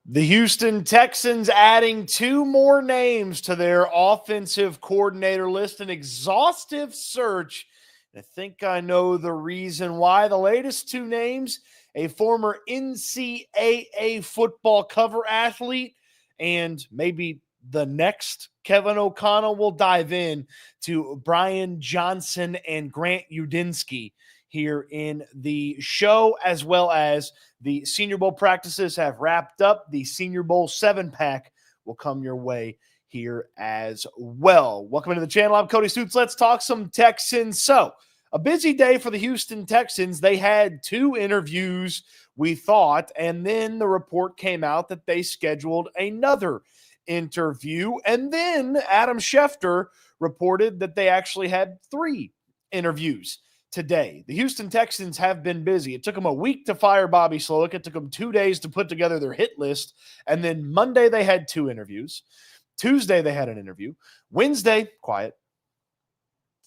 The Houston Texans adding two more names to their offensive coordinator list, an exhaustive search. I think I know the reason why. The latest two names, a former NCAA football cover athlete, and maybe the next Kevin O'Connell. Will dive in to Brian Johnson and Grant Udinski here in the show, as well as the Senior Bowl practices have wrapped up. The Senior Bowl 7-pack will come your way here as well. Welcome to the channel. I'm Cody Stoots. Let's talk some Texans. So, a busy day for the Houston Texans. They had two interviews, we thought, and then the report came out that they scheduled another interview. And then Adam Schefter reported that they actually had three interviews today. The Houston Texans have been busy. It took them a week to fire Bobby Slowick. It took them 2 days to put together their hit list. And then Monday, they had two interviews. Tuesday, they had an interview. Wednesday, quiet.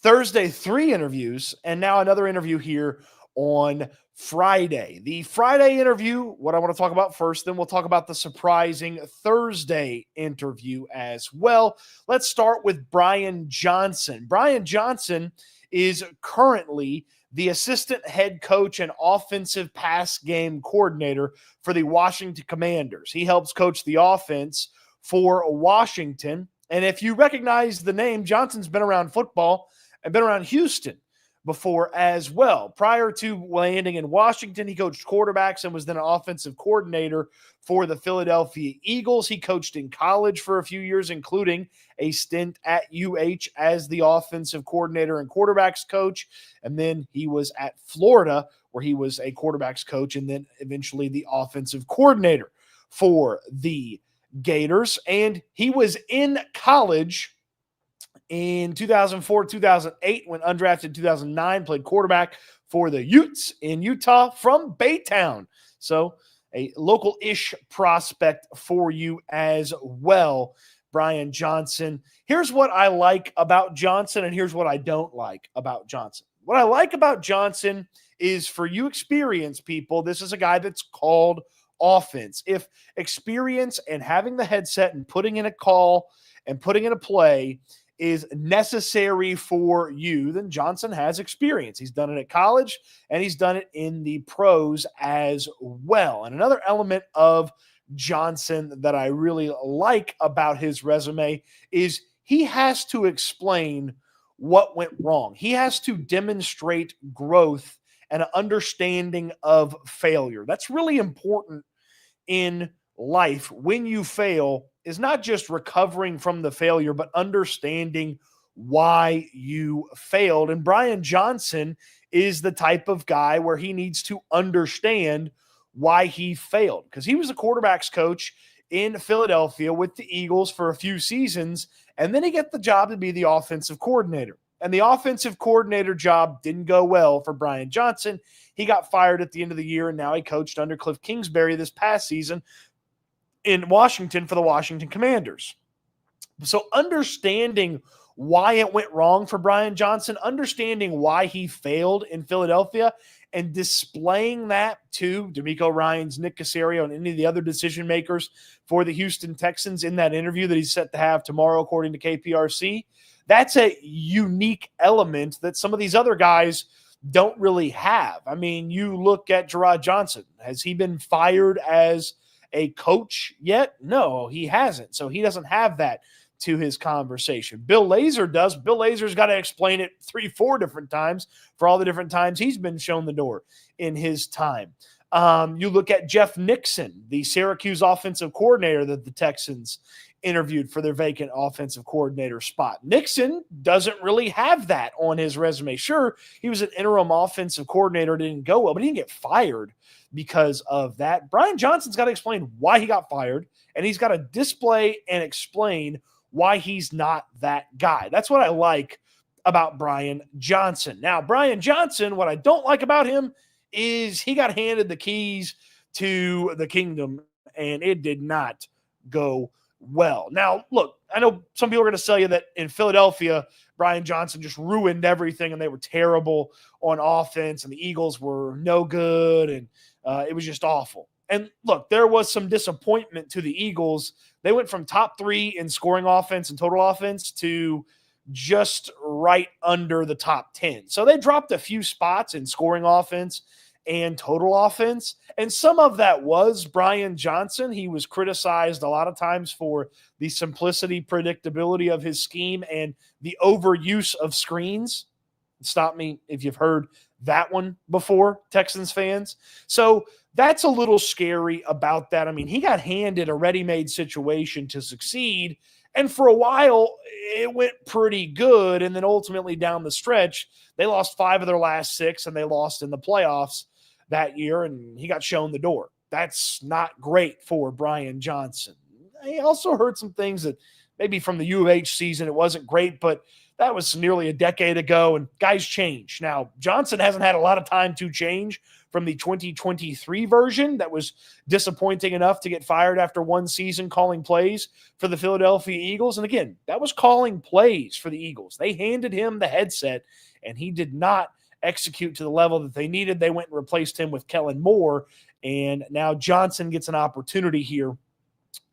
Thursday, three interviews. And now another interview here on Friday. The Friday interview, what I want to talk about first, then we'll talk about the surprising Thursday interview as well. Let's start with Brian Johnson. Brian Johnson is currently the assistant head coach and offensive pass game coordinator for the Washington Commanders. He helps coach the offense for Washington. And if you recognize the name, Johnson's been around football and been around Houston before as well. Prior to landing in Washington, he coached quarterbacks and was then an offensive coordinator for the Philadelphia Eagles. He coached in college for a few years, including a stint at UH as the offensive coordinator and quarterbacks coach. And then he was at Florida, where he was a quarterbacks coach and then eventually the offensive coordinator for the Gators. And he was in college in 2004, 2008, went undrafted in 2009, played quarterback for the Utes in Utah from Baytown. So a local-ish prospect for you as well, Brian Johnson. Here's what I like about Johnson, and here's what I don't like about Johnson. What I like about Johnson is, for you experienced people, this is a guy that's called offense. If experience and having the headset and putting in a call and putting in a play is necessary for you, then Johnson has experience. He's done it at college and he's done it in the pros as well. And another element of Johnson that I really like about his resume is he has to explain what went wrong. He has to demonstrate growth and an understanding of failure. That's really important in life. When you fail, is not just recovering from the failure, but understanding why you failed. And Brian Johnson is the type of guy where he needs to understand why he failed, because he was a quarterbacks coach in Philadelphia with the Eagles for a few seasons, and then he got the job to be the offensive coordinator. And the offensive coordinator job didn't go well for Brian Johnson. He got fired at the end of the year, and now he coached under Cliff Kingsbury this past season in Washington for the Washington Commanders. So understanding why it went wrong for Brian Johnson, understanding why he failed in Philadelphia, and displaying that to D'Amico Ryans, Nick Caserio, and any of the other decision makers for the Houston Texans in that interview that he's set to have tomorrow, according to KPRC, that's a unique element that some of these other guys don't really have. I mean, you look at Gerard Johnson. Has he been fired as a coach yet? No, he hasn't. So he doesn't have that to his conversation. Bill Lazor does. Bill Lazor's got to explain it 3-4 different times for all the different times he's been shown the door in his time. You look at Jeff Nixon, the Syracuse offensive coordinator that the Texans interviewed for their vacant offensive coordinator spot. Nixon doesn't really have that on his resume. Sure, he was an interim offensive coordinator, didn't go well, but he didn't get fired because of that. Brian Johnson's got to explain why he got fired, and he's got to display and explain why he's not that guy. That's what I like about Brian Johnson. Now, Brian Johnson, what I don't like about him is he got handed the keys to the kingdom, and it did not go well. Now, look, I know some people are going to tell you that in Philadelphia, Brian Johnson just ruined everything and they were terrible on offense and the Eagles were no good and it was just awful. And look, there was some disappointment to the Eagles. They went from top 3 in scoring offense and total offense to just right under the top 10. So they dropped a few spots in scoring offense and total offense. And some of that was Brian Johnson. He was criticized a lot of times for the simplicity, predictability of his scheme and the overuse of screens. Stop me if you've heard that one before, Texans fans. So that's a little scary about that. I mean, he got handed a ready-made situation to succeed, and for a while, it went pretty good. And then ultimately down the stretch, they lost 5 of their last 6, and they lost in the playoffs that year, and he got shown the door. That's not great for Brian Johnson. He also heard some things that maybe from the U of H season, it wasn't great, but that was nearly a decade ago, and guys change. Now, Johnson hasn't had a lot of time to change from the 2023 version that was disappointing enough to get fired after one season calling plays for the Philadelphia Eagles. And again, that was calling plays for the Eagles. They handed him the headset, and he did not execute to the level that they needed. They went and replaced him with Kellen Moore, and now Johnson gets an opportunity here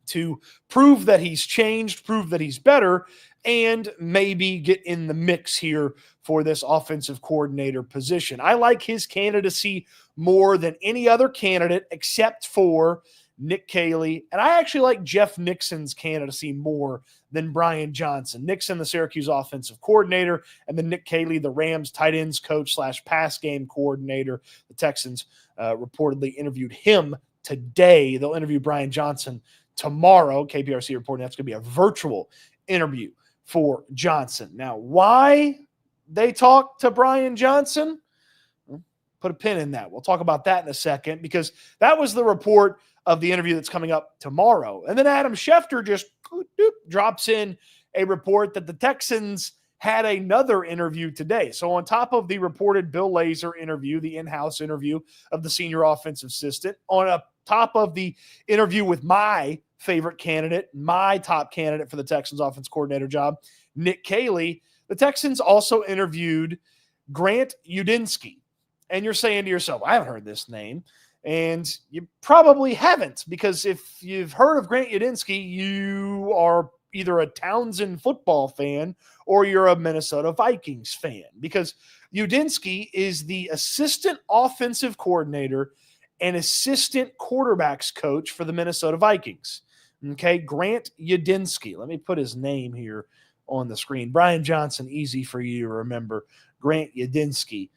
to prove that he's changed, prove that he's better, and maybe get in the mix here for this offensive coordinator position. I like his candidacy more than any other candidate except for Nick Caley, and I actually like Jeff Nixon's candidacy more than Brian Johnson. Nixon, the Syracuse offensive coordinator, and then Nick Caley, the Rams tight ends coach / pass game coordinator. The Texans reportedly interviewed him today. They'll interview Brian Johnson tomorrow. KPRC reporting that's going to be a virtual interview for Johnson. Now, why they talk to Brian Johnson? Put a pin in that. We'll talk about that in a second, because that was the report of the interview that's coming up tomorrow. And then Adam Schefter just drops in a report that the Texans had another interview today. So on top of the reported Bill Lazor interview, the in-house interview of the senior offensive assistant, on top of the interview with my favorite candidate, my top candidate for the Texans offense coordinator job, Nick Caley, the Texans also interviewed Grant Udinski. And you're saying to yourself, I haven't heard this name. And you probably haven't, because if you've heard of Grant Udinski, you are either a Townsend football fan or you're a Minnesota Vikings fan, because Udinski is the assistant offensive coordinator and assistant quarterbacks coach for the Minnesota Vikings. Okay, Grant Udinski. Let me put his name here on the screen. Brian Johnson, easy for you to remember. Grant Udinski,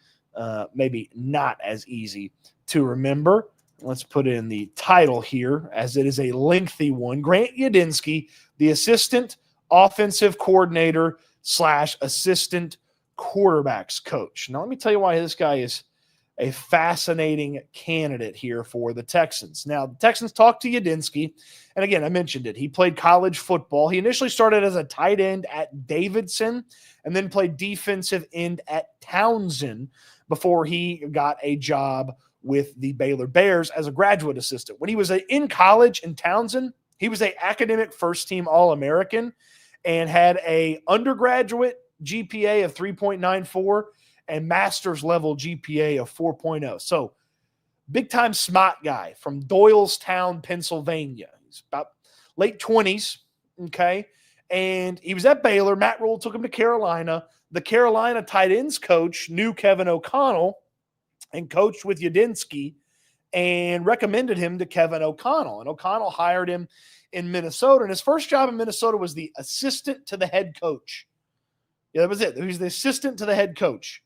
maybe not as easy to remember. Let's put in the title here, as it is a lengthy one. Grant Udinski, the assistant offensive coordinator / assistant quarterbacks coach. Now, let me tell you why this guy is a fascinating candidate here for the Texans. Now, the Texans talked to Udinski, and again, I mentioned it. He played college football. He initially started as a tight end at Davidson and then played defensive end at Townsend before he got a job with the Baylor Bears as a graduate assistant. When he was in college in Townsend, he was an academic first-team All-American and had a undergraduate GPA of 3.94 and master's level GPA of 4.0. So big-time smart guy from Doylestown, Pennsylvania. He's about late 20s, okay? And he was at Baylor. Matt Rule took him to Carolina. The Carolina tight ends coach knew Kevin O'Connell and coached with Udinski and recommended him to Kevin O'Connell. And O'Connell hired him in Minnesota. And his first job in Minnesota was the assistant to the head coach. Yeah, that was it. He was the assistant to the head coach.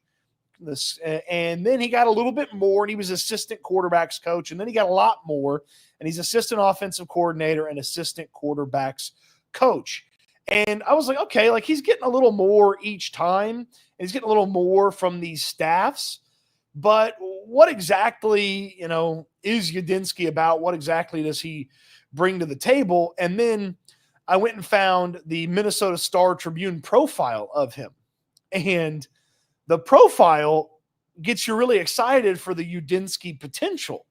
And then he got a little bit more, and he was assistant quarterbacks coach. And then he got a lot more, and he's assistant offensive coordinator and assistant quarterbacks coach. And I was like, okay, like he's getting a little more each time, and he's getting a little more from these staffs. But what exactly, is Udinski about? What exactly does he bring to the table? And then I went and found the Minnesota Star-Tribune profile of him. And the profile gets you really excited for the Udinski potential.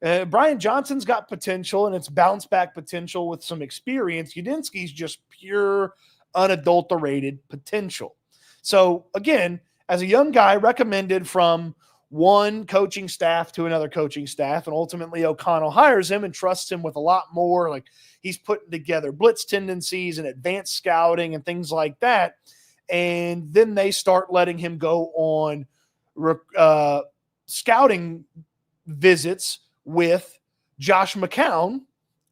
Brian Johnson's got potential, and it's bounce back potential with some experience. Udinski's just pure, unadulterated potential. So, again, as a young guy recommended from one coaching staff to another coaching staff, and ultimately O'Connell hires him and trusts him with a lot more. Like, he's putting together blitz tendencies and advanced scouting and things like that. And then they start letting him go on scouting visits with Josh McCown,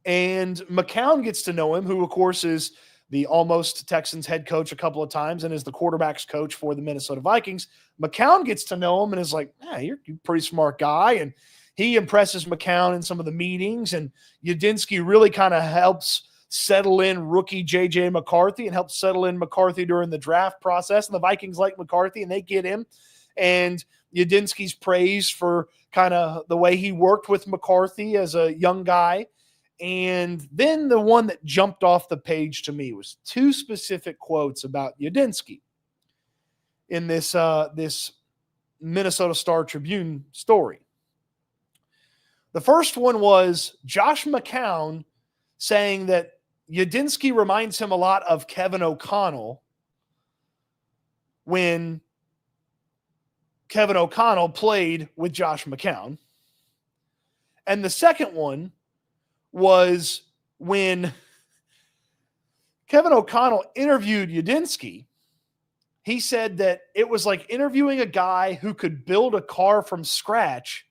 and McCown gets to know him, who of course is the almost Texans head coach a couple of times and is the quarterback's coach for the Minnesota Vikings. McCown gets to know him and is like, you're a pretty smart guy. And he impresses McCown in some of the meetings, and Udinski really kind of helps settle in rookie J.J. McCarthy and helps settle in McCarthy during the draft process. And the Vikings like McCarthy and they get him. And Udinski's praised for kind of the way he worked with McCarthy as a young guy. And then the one that jumped off the page to me was two specific quotes about Udinski in this Minnesota Star Tribune story. The first one was Josh McCown saying that Udinski reminds him a lot of Kevin O'Connell when Kevin O'Connell played with Josh McCown. And the second one was when Kevin O'Connell interviewed Udinski. He said that it was like interviewing a guy who could build a car from scratch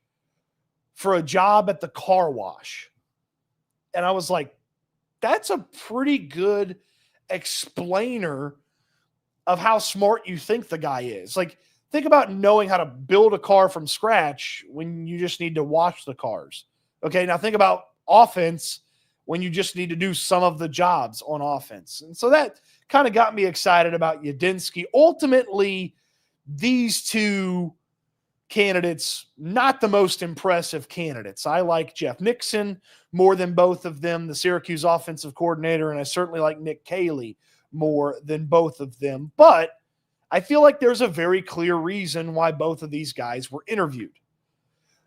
for a job at the car wash. And I was like, that's a pretty good explainer of how smart you think the guy is. Like, think about knowing how to build a car from scratch when you just need to wash the cars. Okay, now think about offense when you just need to do some of the jobs on offense. And so that kind of got me excited about Udinski. Ultimately, these two candidates, not the most impressive candidates. I like Jeff Nixon more than both of them, the Syracuse offensive coordinator, and I certainly like Nick Caley more than both of them. But I feel like there's a very clear reason why both of these guys were interviewed.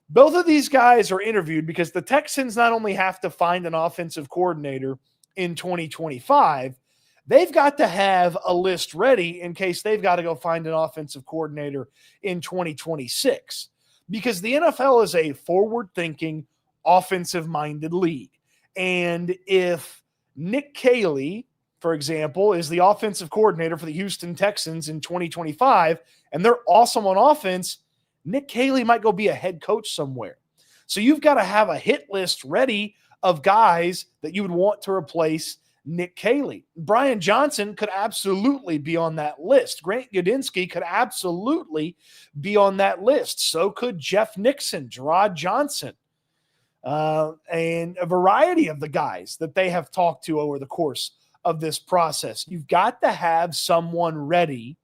Both of these guys are interviewed because the Texans not only have to find an offensive coordinator in 2025, they've got to have a list ready in case they've got to go find an offensive coordinator in 2026. Because the NFL is a forward-thinking, offensive-minded league. And if Nick Caley, for example, is the offensive coordinator for the Houston Texans in 2025, and they're awesome on offense, Nick Caley might go be a head coach somewhere. So you've got to have a hit list ready of guys that you would want to replace Nick Caley. Brian Johnson could absolutely be on that list. Grant Udinski could absolutely be on that list. So could Jeff Nixon, Gerard Johnson, and a variety of the guys that they have talked to over the course of this process. You've got to have someone ready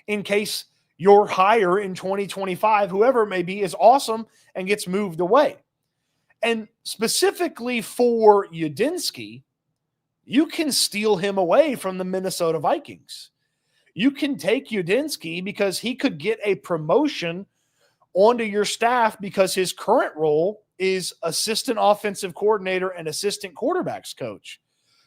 in case your hire in 2025, whoever it may be, is awesome and gets moved away. And specifically for Udinski, you can steal him away from the Minnesota Vikings. You can take Udinski because he could get a promotion onto your staff because his current role is assistant offensive coordinator and assistant quarterbacks coach.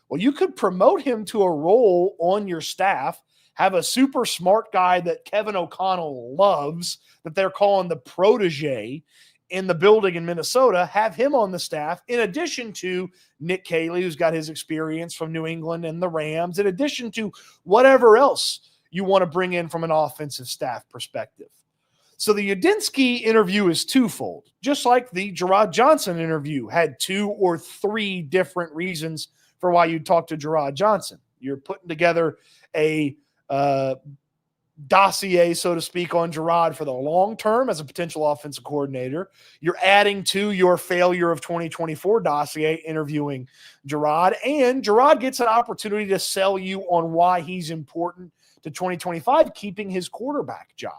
Well, you could promote him to a role on your staff, have a super smart guy that Kevin O'Connell loves, that they're calling the protege in the building in Minnesota, have him on the staff, in addition to Nick Caley, who's got his experience from New England and the Rams, in addition to whatever else you want to bring in from an offensive staff perspective. So the Udinski interview is twofold, just like the Gerard Johnson interview had 2 or 3 different reasons for why you talk to Gerard Johnson. You're putting together a dossier, so to speak, on Gerard for the long term as a potential offensive coordinator. You're adding to your failure of 2024 dossier interviewing Gerard, and Gerard gets an opportunity to sell you on why he's important to 2025, keeping his quarterback job.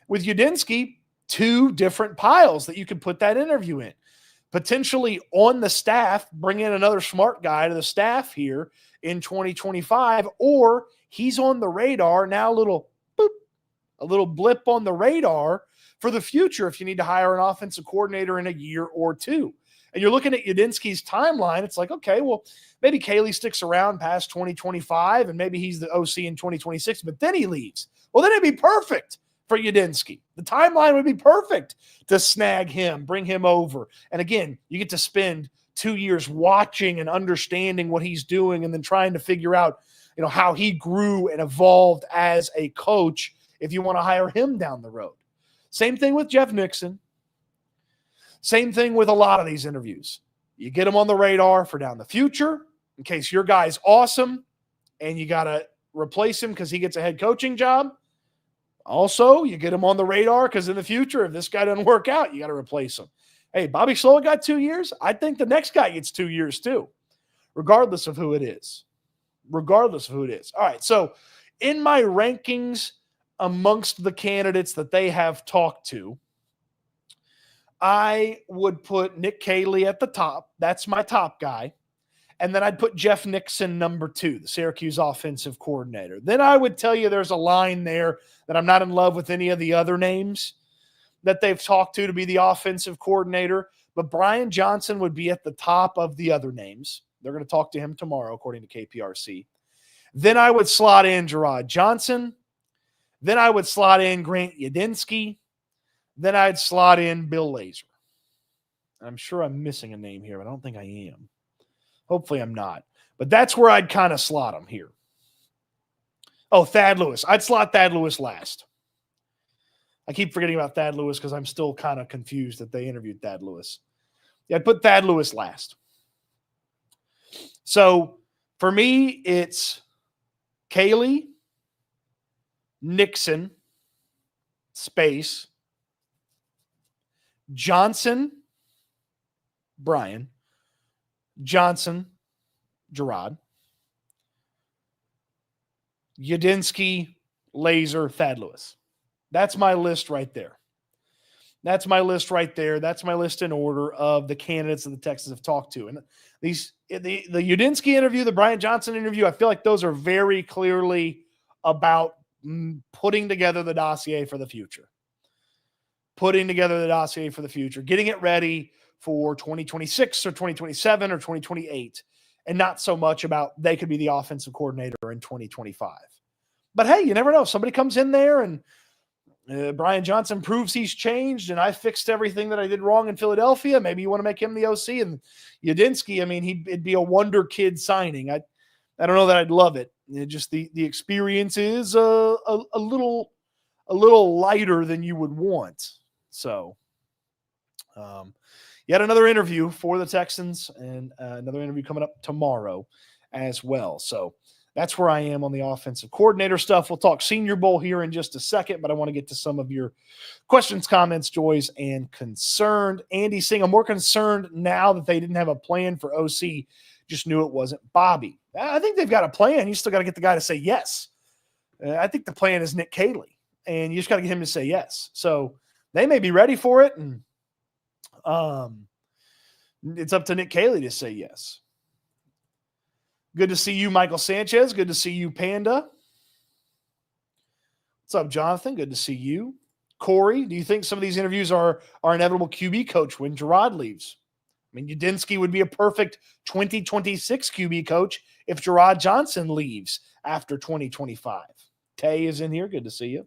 With Udinski, 2 different piles that you could put that interview in. Potentially on the staff, bring in another smart guy to the staff here in 2025, or he's on the radar now, a little blip on the radar for the future if you need to hire an offensive coordinator in a year or 2. And you're looking at Udinski's timeline, it's like, okay, well, maybe Caley sticks around past 2025 and maybe he's the OC in 2026, but then he leaves. Well, then it'd be perfect for Udinski. The timeline would be perfect to snag him, bring him over. And again, you get to spend 2 years watching and understanding what he's doing and then trying to figure out, how he grew and evolved as a coach if you want to hire him down the road. Same thing with Jeff Nixon. Same thing with a lot of these interviews. You get him on the radar for down the future in case your guy's awesome and you got to replace him because he gets a head coaching job. Also, you get him on the radar because in the future, if this guy doesn't work out, you got to replace him. Hey, Bobby Slowick got 2 years. I think the next guy gets 2 years too, regardless of who it is. All right, so in my rankings amongst the candidates that they have talked to, I would put Nick Caley at the top. That's my top guy. And then I'd put Jeff Nixon number 2, the Syracuse offensive coordinator. Then I would tell you there's a line there that I'm not in love with any of the other names that they've talked to be the offensive coordinator. But Brian Johnson would be at the top of the other names. They're going to talk to him tomorrow, according to KPRC. Then I would slot in Gerard Johnson. Then I would slot in Grant Udinski. Then I'd slot in Bill Lazor. I'm sure I'm missing a name here, but I don't think I am. Hopefully I'm not. But that's where I'd kind of slot them here. Oh, Thad Lewis. I'd slot Thad Lewis last. I keep forgetting about Thad Lewis because I'm still kind of confused that they interviewed Thad Lewis. Yeah, I'd put Thad Lewis last. So for me, it's Caley, Nixon, space, Johnson, Brian, Johnson, Gerard, Udinski, Lazor, Thad Lewis. That's my list right there. That's my list in order of the candidates that the Texans have talked to. And the Udinski interview, the Brian Johnson interview, I feel like those are very clearly about putting together the dossier for the future. Getting it ready for 2026 or 2027 or 2028, and not so much about they could be the offensive coordinator in 2025. But hey, you never know. Somebody comes in there and Brian Johnson proves he's changed and I fixed everything that I did wrong in Philadelphia. Maybe you want to make him the OC. And Udinski, I mean, it'd be a wonder kid signing. I don't know that I'd love it. Just the experience is a little lighter than you would want. So, yet another interview for the Texans and another interview coming up tomorrow as well. So that's where I am on the offensive coordinator stuff. We'll talk Senior Bowl here in just a second, but I want to get to some of your questions, comments, joys, and concerned. Andy saying, I'm more concerned now that they didn't have a plan for OC. Just knew it wasn't Bobby. I think they've got a plan. You still got to get the guy to say yes. I think the plan is Nick Caley, and you just got to get him to say yes. So they may be ready for it, and it's up to Nick Caley to say yes. Good to see you, Michael Sanchez. Good to see you, Panda. What's up, Jonathan? Good to see you. Corey, do you think some of these interviews are inevitable QB coach when Gerard leaves? I mean, Udinski would be a perfect 2026 QB coach if Gerard Johnson leaves after 2025. Tay is in here. Good to see you.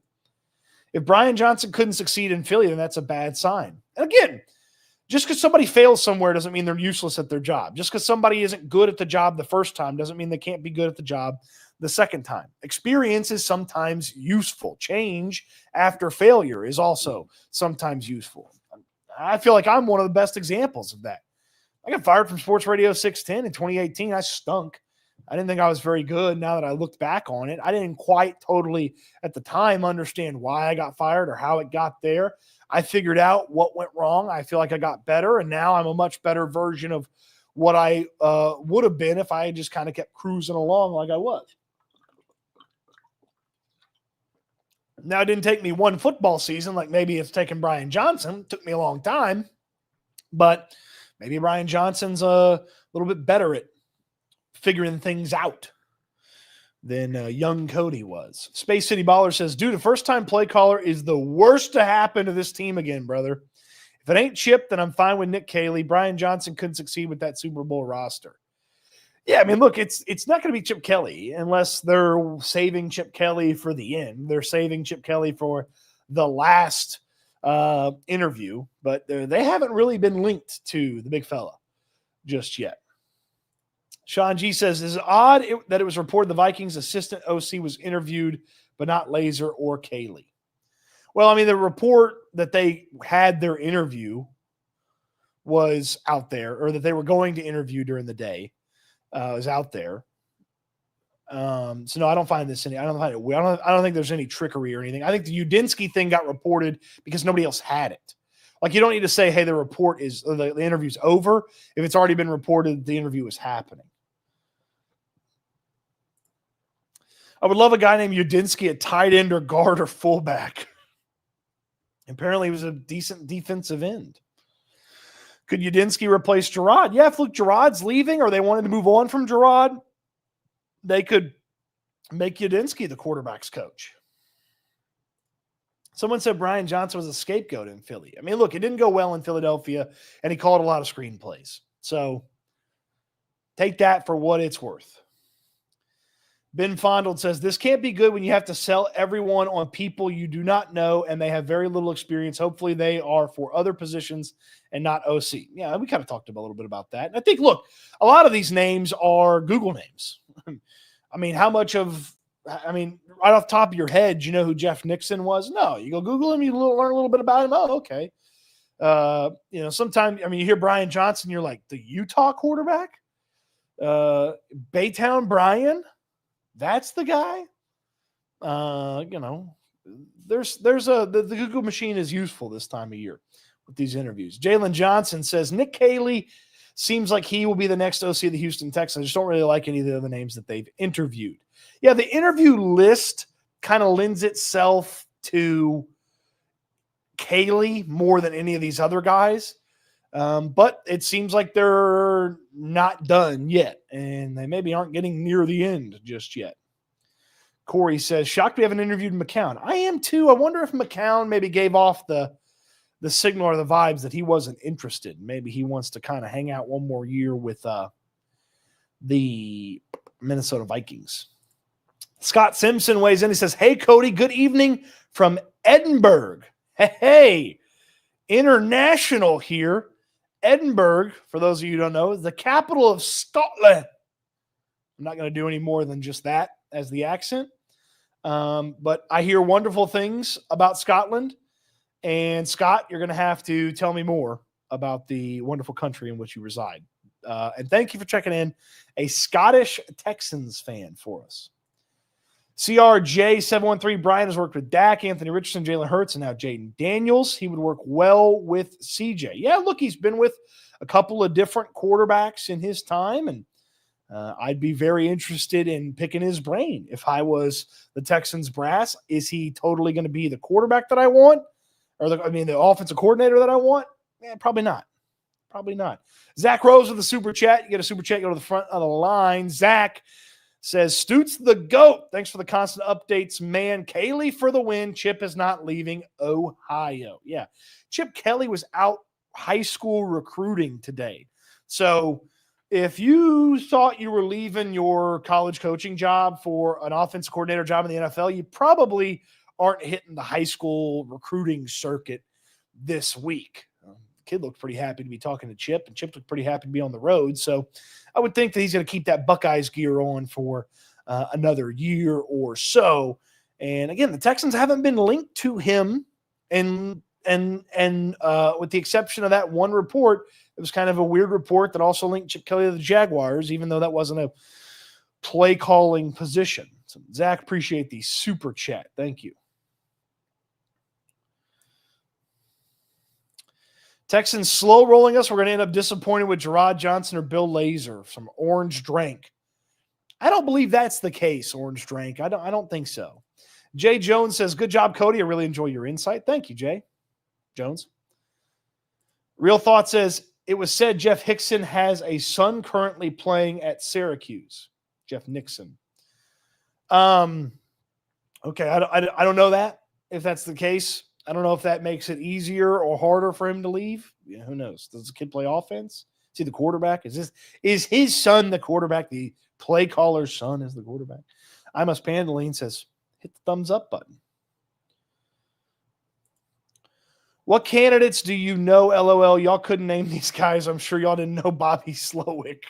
If Brian Johnson couldn't succeed in Philly, then that's a bad sign. And again, just because somebody fails somewhere doesn't mean they're useless at their job. Just because somebody isn't good at the job the first time doesn't mean they can't be good at the job the second time. Experience is sometimes useful. Change after failure is also sometimes useful. I feel like I'm one of the best examples of that. I got fired from Sports Radio 610 in 2018. I stunk. I didn't think I was very good. Now that I looked back on it, I didn't quite totally at the time understand why I got fired or how it got there. I figured out what went wrong. I feel like I got better, and now I'm a much better version of what I would have been if I had just kind of kept cruising along like I was. Now, it didn't take me one football season like maybe it's taken Brian Johnson. It took me a long time, but maybe Brian Johnson's a little bit better at figuring things out than young Cody was. Space City Baller says, dude, a first-time play caller is the worst to happen to this team again, brother. If it ain't Chip, then I'm fine with Nick Caley. Brian Johnson couldn't succeed with that Super Bowl roster. Yeah, I mean, look, it's not going to be Chip Kelly unless they're saving Chip Kelly for the end. They're saving Chip Kelly for the last interview, but they haven't really been linked to the big fella just yet. Sean G says, is it odd that it was reported the Vikings assistant OC was interviewed, but not Laser or Kaylee? Well, I mean, the report that they had their interview was out there, or that they were going to interview during the day is out there. So no, I don't find this I don't think there's any trickery or anything. I think the Udinski thing got reported because nobody else had it. Like, you don't need to say, hey, the report is, the interview's over, if it's already been reported the interview is happening. I would love a guy named Udinski at tight end or guard or fullback. Apparently he was a decent defensive end. Could Udinski replace Gerard? Yeah, if Luke Gerard's leaving or they wanted to move on from Gerard, they could make Udinski the quarterback's coach. Someone said Brian Johnson was a scapegoat in Philly. I mean, look, it didn't go well in Philadelphia, and he called a lot of screenplays. So take that for what it's worth. Ben Fondled says, this can't be good when you have to sell everyone on people you do not know and they have very little experience. Hopefully they are for other positions and not OC. Yeah, we kind of talked a little bit about that. And I think, look, a lot of these names are Google names. I mean, right off the top of your head, you know who Jeff Nixon was? No, you go Google him, you learn a little bit about him. Oh, okay. Sometimes, you hear Brian Johnson, you're like, the Utah quarterback? Baytown Brian? That's the guy. The Google machine is useful this time of year with these interviews. Jalen Johnson says Nick Caley seems like he will be the next OC of the Houston Texans. I just don't really like any of the other names that they've interviewed. Yeah, the interview list kind of lends itself to Caley more than any of these other guys. But it seems like they're not done yet, and they maybe aren't getting near the end just yet. Corey says, shocked we haven't interviewed McCown. I am too. I wonder if McCown maybe gave off the signal or the vibes that he wasn't interested. Maybe he wants to kind of hang out one more year with the Minnesota Vikings. Scott Simpson weighs in. He says, hey, Cody, good evening from Edinburgh. Hey, international here. Edinburgh, for those of you who don't know, is the capital of Scotland. I'm not going to do any more than just that as the accent. But I hear wonderful things about Scotland. And Scott, you're going to have to tell me more about the wonderful country in which you reside. And thank you for checking in, a Scottish Texans fan for us. CRJ713, Brian has worked with Dak, Anthony Richardson, Jalen Hurts, and now Jaden Daniels. He would work well with CJ. Yeah, look, he's been with a couple of different quarterbacks in his time, and I'd be very interested in picking his brain. If I was the Texans brass, is he totally going to be the quarterback that I want? Or the offensive coordinator that I want? Yeah, probably not. Probably not. Zach Rose with the super chat. You get a super chat, go to the front of the line. Zach says, Stoots the GOAT. Thanks for the constant updates, man. Caley for the win. Chip is not leaving Ohio. Yeah. Chip Kelly was out high school recruiting today. So if you thought you were leaving your college coaching job for an offense coordinator job in the NFL, you probably aren't hitting the high school recruiting circuit this week. Kid looked pretty happy to be talking to Chip, and Chip looked pretty happy to be on the road. So I would think that he's going to keep that Buckeyes gear on for another year or so. And again, the Texans haven't been linked to him, and with the exception of that one report, it was kind of a weird report that also linked Chip Kelly to the Jaguars, even though that wasn't a play calling position. So Zach, appreciate the super chat. Thank you. Texans slow rolling us. We're going to end up disappointed with Gerard Johnson or Bill Lazor from Orange Drank. I don't believe that's the case, Orange Drank. I don't think so. Jay Jones says, good job, Cody. I really enjoy your insight. Thank you, Jay Jones. Real Thought says, it was said Jeff Hickson has a son currently playing at Syracuse. Jeff Nixon. Okay, I don't know that, if that's the case. I don't know if that makes it easier or harder for him to leave. Yeah, who knows? Does the kid play offense? Is he the quarterback? Is his son the quarterback? The play caller's son is the quarterback. I Must Pandaline says, hit the thumbs up button. What candidates do you know? LOL. Y'all couldn't name these guys. I'm sure y'all didn't know Bobby Slowick.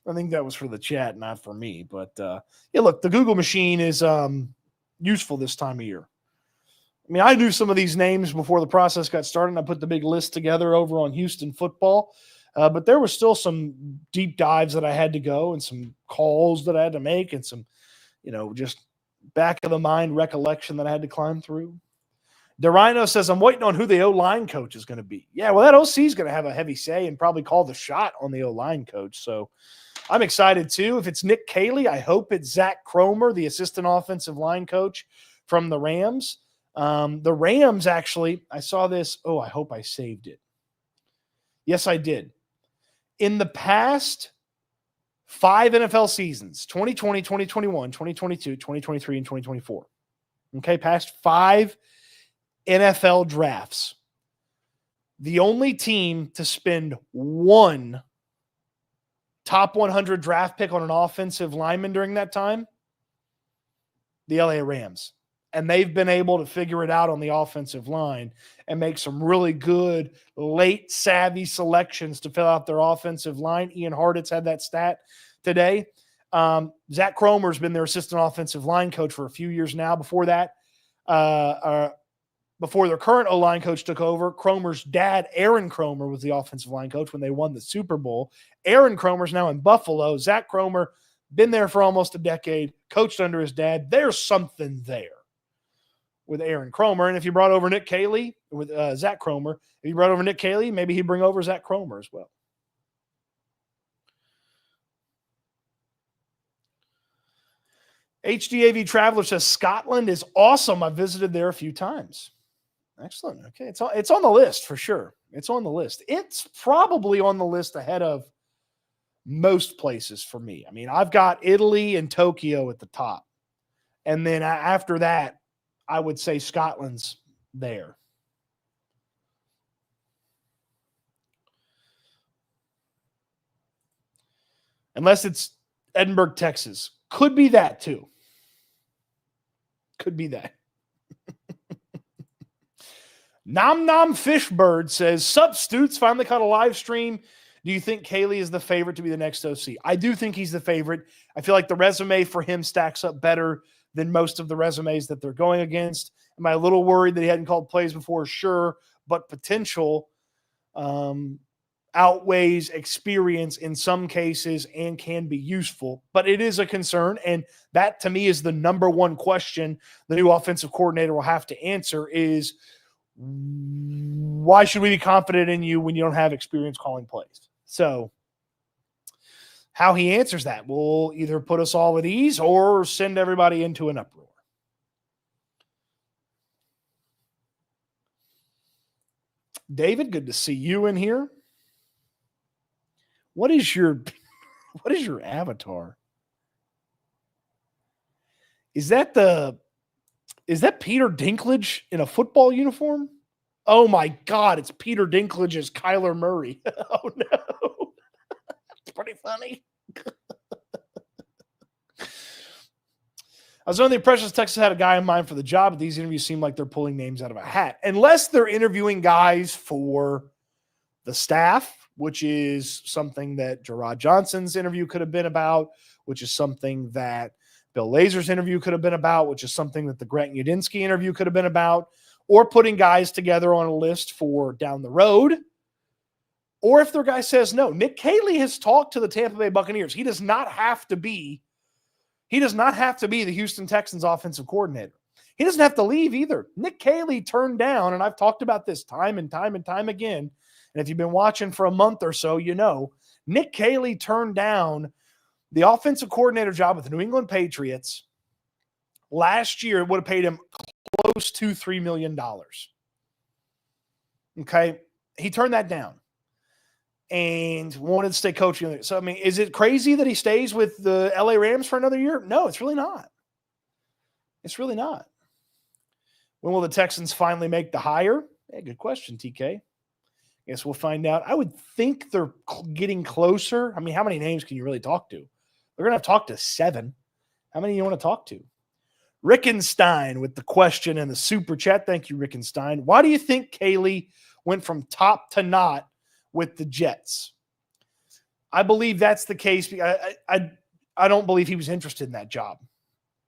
I think that was for the chat, not for me. But yeah, look, the Google machine is useful this time of year. I mean, I knew some of these names before the process got started, and I put the big list together over on Houston football. But there was still some deep dives that I had to go and some calls that I had to make and some, just back of the mind recollection that I had to climb through. DeRhino says, I'm waiting on who the O-line coach is going to be. Yeah, well, that OC is going to have a heavy say and probably call the shot on the O-line coach. So I'm excited too. If it's Nick Caley, I hope it's Zach Cromer, the assistant offensive line coach from the Rams. The Rams, actually, I saw this. Oh, I hope I saved it. Yes, I did. In the past 5 NFL seasons, 2020, 2021, 2022, 2023, and 2024, okay, past 5 NFL drafts, the only team to spend one top 100 draft pick on an offensive lineman during that time, the LA Rams. And they've been able to figure it out on the offensive line and make some really good late savvy selections to fill out their offensive line. Ian Hartitz had that stat today. Zach Cromer's been their assistant offensive line coach for a few years now. Before that, before their current O-line coach took over, Cromer's dad, Aaron Cromer, was the offensive line coach when they won the Super Bowl. Aaron Cromer's now in Buffalo. Zach Cromer, been there for almost a decade, coached under his dad. There's something there with Aaron Cromer. And if you brought over Nick Caley with Zach Cromer, if you brought over Nick Caley, maybe he'd bring over Zach Cromer as well. HDAV Traveler says Scotland is awesome. I visited there a few times. Excellent. Okay. It's on the list for sure. It's on the list. It's probably on the list ahead of most places for me. I mean, I've got Italy and Tokyo at the top. And then after that, I would say Scotland's there. Unless it's Edinburgh, Texas. Could be that too. Could be that. Nom Nom Fishbird says, Sup Stoots, finally caught a live stream. Do you think Caley is the favorite to be the next OC? I do think he's the favorite. I feel like the resume for him stacks up better than most of the resumes that they're going against. Am I a little worried that he hadn't called plays before? Sure, but potential outweighs experience in some cases and can be useful. But it is a concern, and that to me is the number one question the new offensive coordinator will have to answer is, why should we be confident in you when you don't have experience calling plays? So how he answers that will either put us all at ease or send everybody into an uproar. David, good to see you in here. What is your avatar? Is that Peter Dinklage in a football uniform? Oh my God, it's Peter Dinklage as Kyler Murray. Oh no. It's pretty funny. I was under the impression Texas had a guy in mind for the job, but these interviews seem like they're pulling names out of a hat. Unless they're interviewing guys for the staff, which is something that Gerard Johnson's interview could have been about, which is something that Bill Lazor's interview could have been about, which is something that the Grant Udinski interview could have been about, or putting guys together on a list for down the road. Or if their guy says, no, Nick Caley has talked to the Tampa Bay Buccaneers. He does not have to be the Houston Texans offensive coordinator. He doesn't have to leave either. Nick Caley turned down, and I've talked about this time and time and time again, and if you've been watching for a month or so, you know, Nick Caley turned down the offensive coordinator job with the New England Patriots. Last year, it would have paid him close to $3 million. Okay? He turned that down and wanted to stay coaching. So, I mean, is it crazy that he stays with the LA Rams for another year? No, it's really not. It's really not. When will the Texans finally make the hire? Yeah, good question, TK. Guess we'll find out. I would think they're getting closer. I mean, how many names can you really talk to? They're going to have to talk to 7. How many do you want to talk to? Rickenstein with the question and the super chat. Thank you, Rickenstein. Why do you think Kaylee went from top to not with the Jets? I believe that's the case. I don't believe he was interested in that job.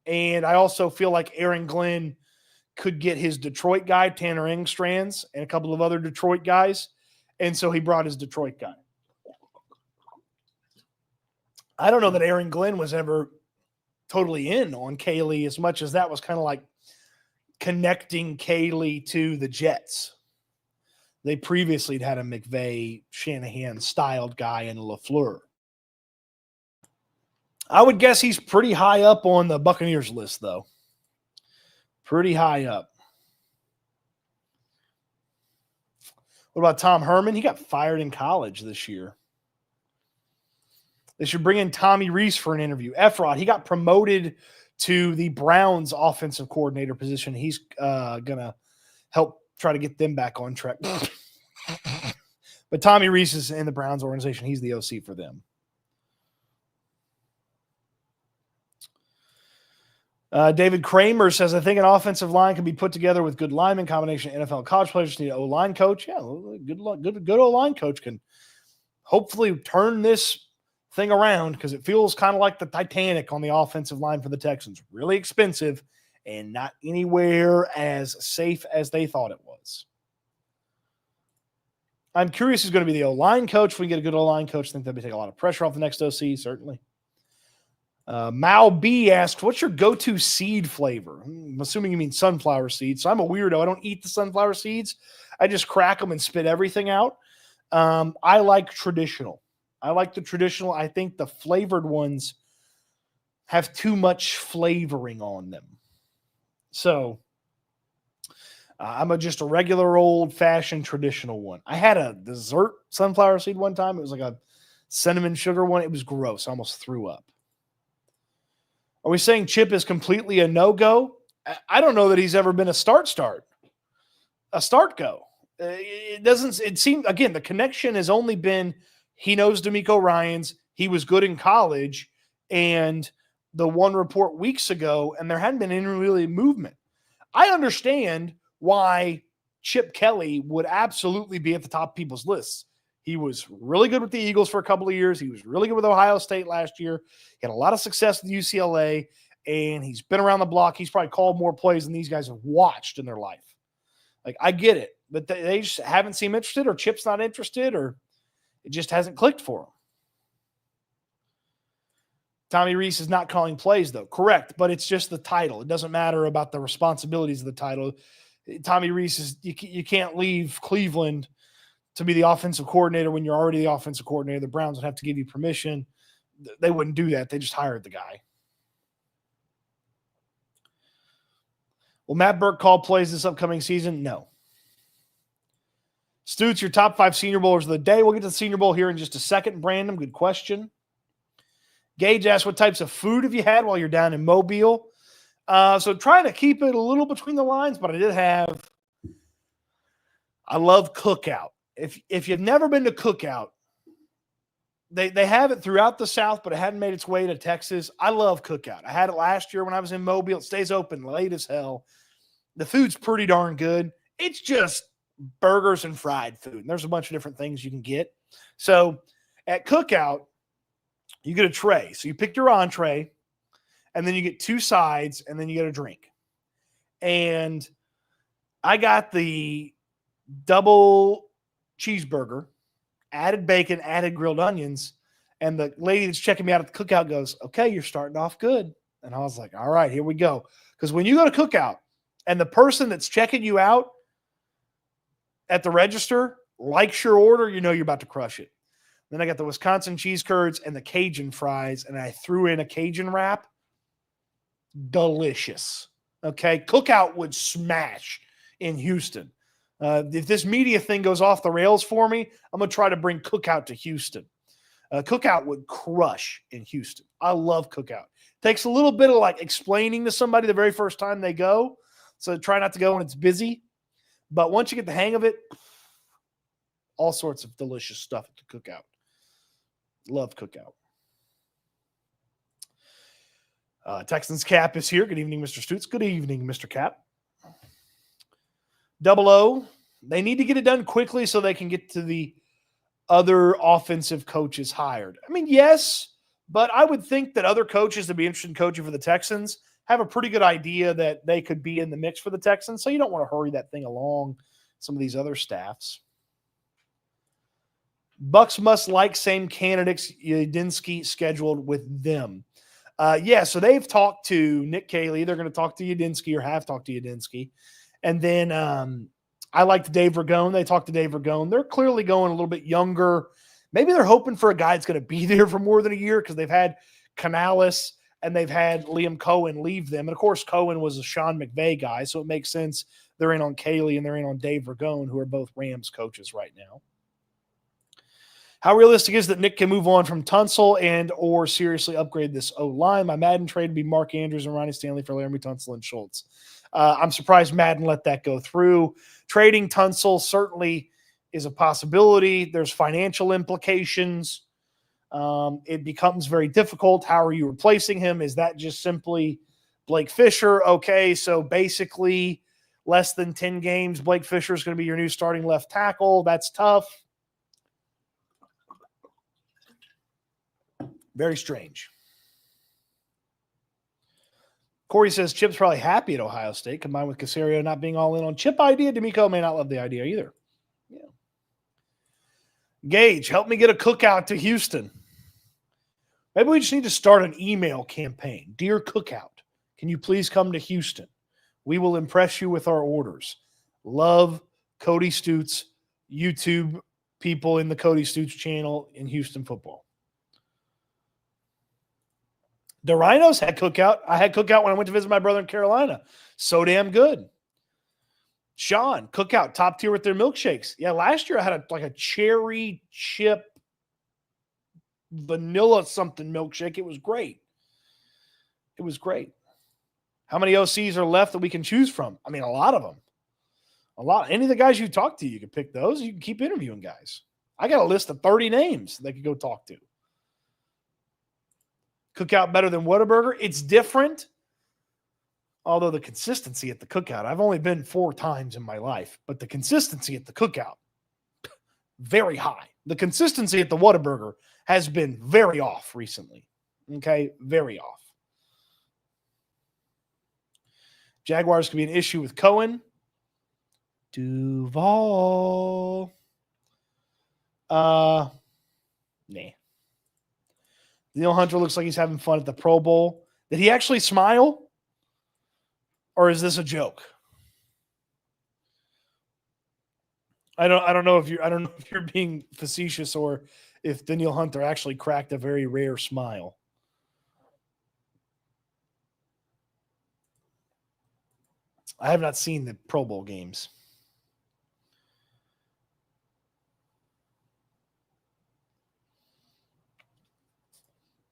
And I also feel like Aaron Glenn could get his Detroit guy, Tanner Engstrands, and a couple of other Detroit guys. And so he brought his Detroit guy. I don't know that Aaron Glenn was ever totally in on Kaylee as much as that was kind of like connecting Kaylee to the Jets. They previously had a McVay, Shanahan-styled guy in LaFleur. I would guess he's pretty high up on the Buccaneers list, though. Pretty high up. What about Tom Herman? He got fired in college this year. They should bring in Tommy Rees for an interview. Efrod, he got promoted to the Browns offensive coordinator position. He's going to help try to get them back on track. But Tommy Rees is in the Browns organization. He's the OC for them. David Kramer says, I think an offensive line can be put together with good lineman combination. NFL college players need an O-line coach. Yeah, good O-line coach can hopefully turn this thing around because it feels kind of like the Titanic on the offensive line for the Texans. Really expensive and not anywhere as safe as they thought it was. I'm curious who's going to be the O-line coach. If we get a good O-line coach, I think that would take a lot of pressure off the next OC, certainly. Mao B asks, what's your go-to seed flavor? I'm assuming you mean sunflower seeds. So I'm a weirdo. I don't eat the sunflower seeds. I just crack them and spit everything out. I like traditional. I like the traditional. I think the flavored ones have too much flavoring on them. So I'm just a regular old-fashioned traditional one. I had a dessert sunflower seed one time. It was like a cinnamon sugar one. It was gross. I almost threw up. Are we saying Chip is completely a no-go? I don't know that he's ever been a start-go. It seemed, again, the connection has only been he knows DeMeco Ryans, he was good in college, and the one report weeks ago, and there hadn't been any really movement. I understand why Chip Kelly would absolutely be at the top of people's lists. He was really good with the Eagles for a couple of years. He was really good with Ohio State last year. He had a lot of success with UCLA, and he's been around the block. He's probably called more plays than these guys have watched in their life. Like, I get it, but they just haven't seemed interested, or Chip's not interested, or it just hasn't clicked for him. Tommy Rees is not calling plays, though. Correct, but it's just the title. It doesn't matter about the responsibilities of the title. Tommy Rees is you can't leave Cleveland to be the offensive coordinator when you're already the offensive coordinator. The Browns would have to give you permission. They wouldn't do that. They just hired the guy. Will Matt Burke call plays this upcoming season? No. Stoots, your top 5 Senior Bowlers of the day. We'll get to the Senior Bowl here in just a second. Brandon, good question. Gage asked, what types of food have you had while you're down in Mobile? So trying to keep it a little between the lines, but I love Cookout. If you've never been to Cookout, they have it throughout the South, but it hadn't made its way to Texas. I love Cookout. I had it last year when I was in Mobile. It stays open late as hell. The food's pretty darn good. It's just burgers and fried food. And there's a bunch of different things you can get. So at Cookout, you get a tray. So you pick your entree, and then you get 2 sides, and then you get a drink. And I got the double cheeseburger, added bacon, added grilled onions, and the lady that's checking me out at the Cookout goes, okay, you're starting off good. And I was like, all right, here we go. Because when you go to Cookout and the person that's checking you out at the register likes your order, you know you're about to crush it. Then I got the Wisconsin cheese curds and the Cajun fries, and I threw in a Cajun wrap. Delicious. Okay, Cookout would smash in Houston. If this media thing goes off the rails for me, I'm going to try to bring Cookout to Houston. Cookout would crush in Houston. I love Cookout. Takes a little bit of like explaining to somebody the very first time they go. So try not to go when it's busy. But once you get the hang of it, all sorts of delicious stuff at the Cookout. Love Cookout. Texans Cap is here. Good evening, Mr. Stoots. Good evening, Mr. Cap. Double O, they need to get it done quickly so they can get to the other offensive coaches hired. I mean, yes, but I would think that other coaches that be interested in coaching for the Texans have a pretty good idea that they could be in the mix for the Texans, so you don't want to hurry that thing along, some of these other staffs. Bucks must like same candidates Udinski scheduled with them. So they've talked to Nick Caley. They're going to talk to Udinski or have talked to Udinski. And then I liked Dave Ragone. They talked to Dave Ragone. They're clearly going a little bit younger. Maybe they're hoping for a guy that's going to be there for more than a year because they've had Canales and they've had Liam Cohen leave them. And, of course, Cohen was a Sean McVay guy, so it makes sense they're in on Caley and they're in on Dave Ragone, who are both Rams coaches right now. How realistic is that Nick can move on from Tunsil and or seriously upgrade this O-line? My Madden trade would be Mark Andrews and Ronnie Stanley for Laramie Tunsil and Schultz. I'm surprised Madden let that go through. Trading Tunsil certainly is a possibility. There's financial implications. It becomes very difficult. How are you replacing him? Is that just simply Blake Fisher? Okay, so basically less than 10 games, Blake Fisher is going to be your new starting left tackle. That's tough. Very strange. Corey says Chip's probably happy at Ohio State, combined with Caserio not being all in on Chip idea. D'Amico may not love the idea either. Yeah. Gage, help me get a cookout to Houston. Maybe we just need to start an email campaign. Dear Cookout, can you please come to Houston? We will impress you with our orders. Love, Cody Stoots, YouTube people in the Cody Stoots channel in Houston football. The Rhinos had cookout. I had cookout when I went to visit my brother in Carolina. So damn good. Sean, cookout, top tier with their milkshakes. Yeah, last year I had a cherry chip vanilla something milkshake. It was great. It was great. How many OCs are left that we can choose from? I mean, a lot of them. A lot. Any of the guys you talk to, you can pick those. You can keep interviewing guys. I got a list of 30 names they could go talk to. Cookout better than Whataburger? It's different. Although the consistency at the cookout, I've only been 4 times in my life, but the consistency at the cookout, very high. The consistency at the Whataburger has been very off recently. Okay, very off. Jaguars could be an issue with Cohen. Duval. Nah. Neil Hunter looks like he's having fun at the Pro Bowl. Did he actually smile? Or is this a joke? I don't know if you're being facetious or if Daniel Hunter actually cracked a very rare smile. I have not seen the Pro Bowl games.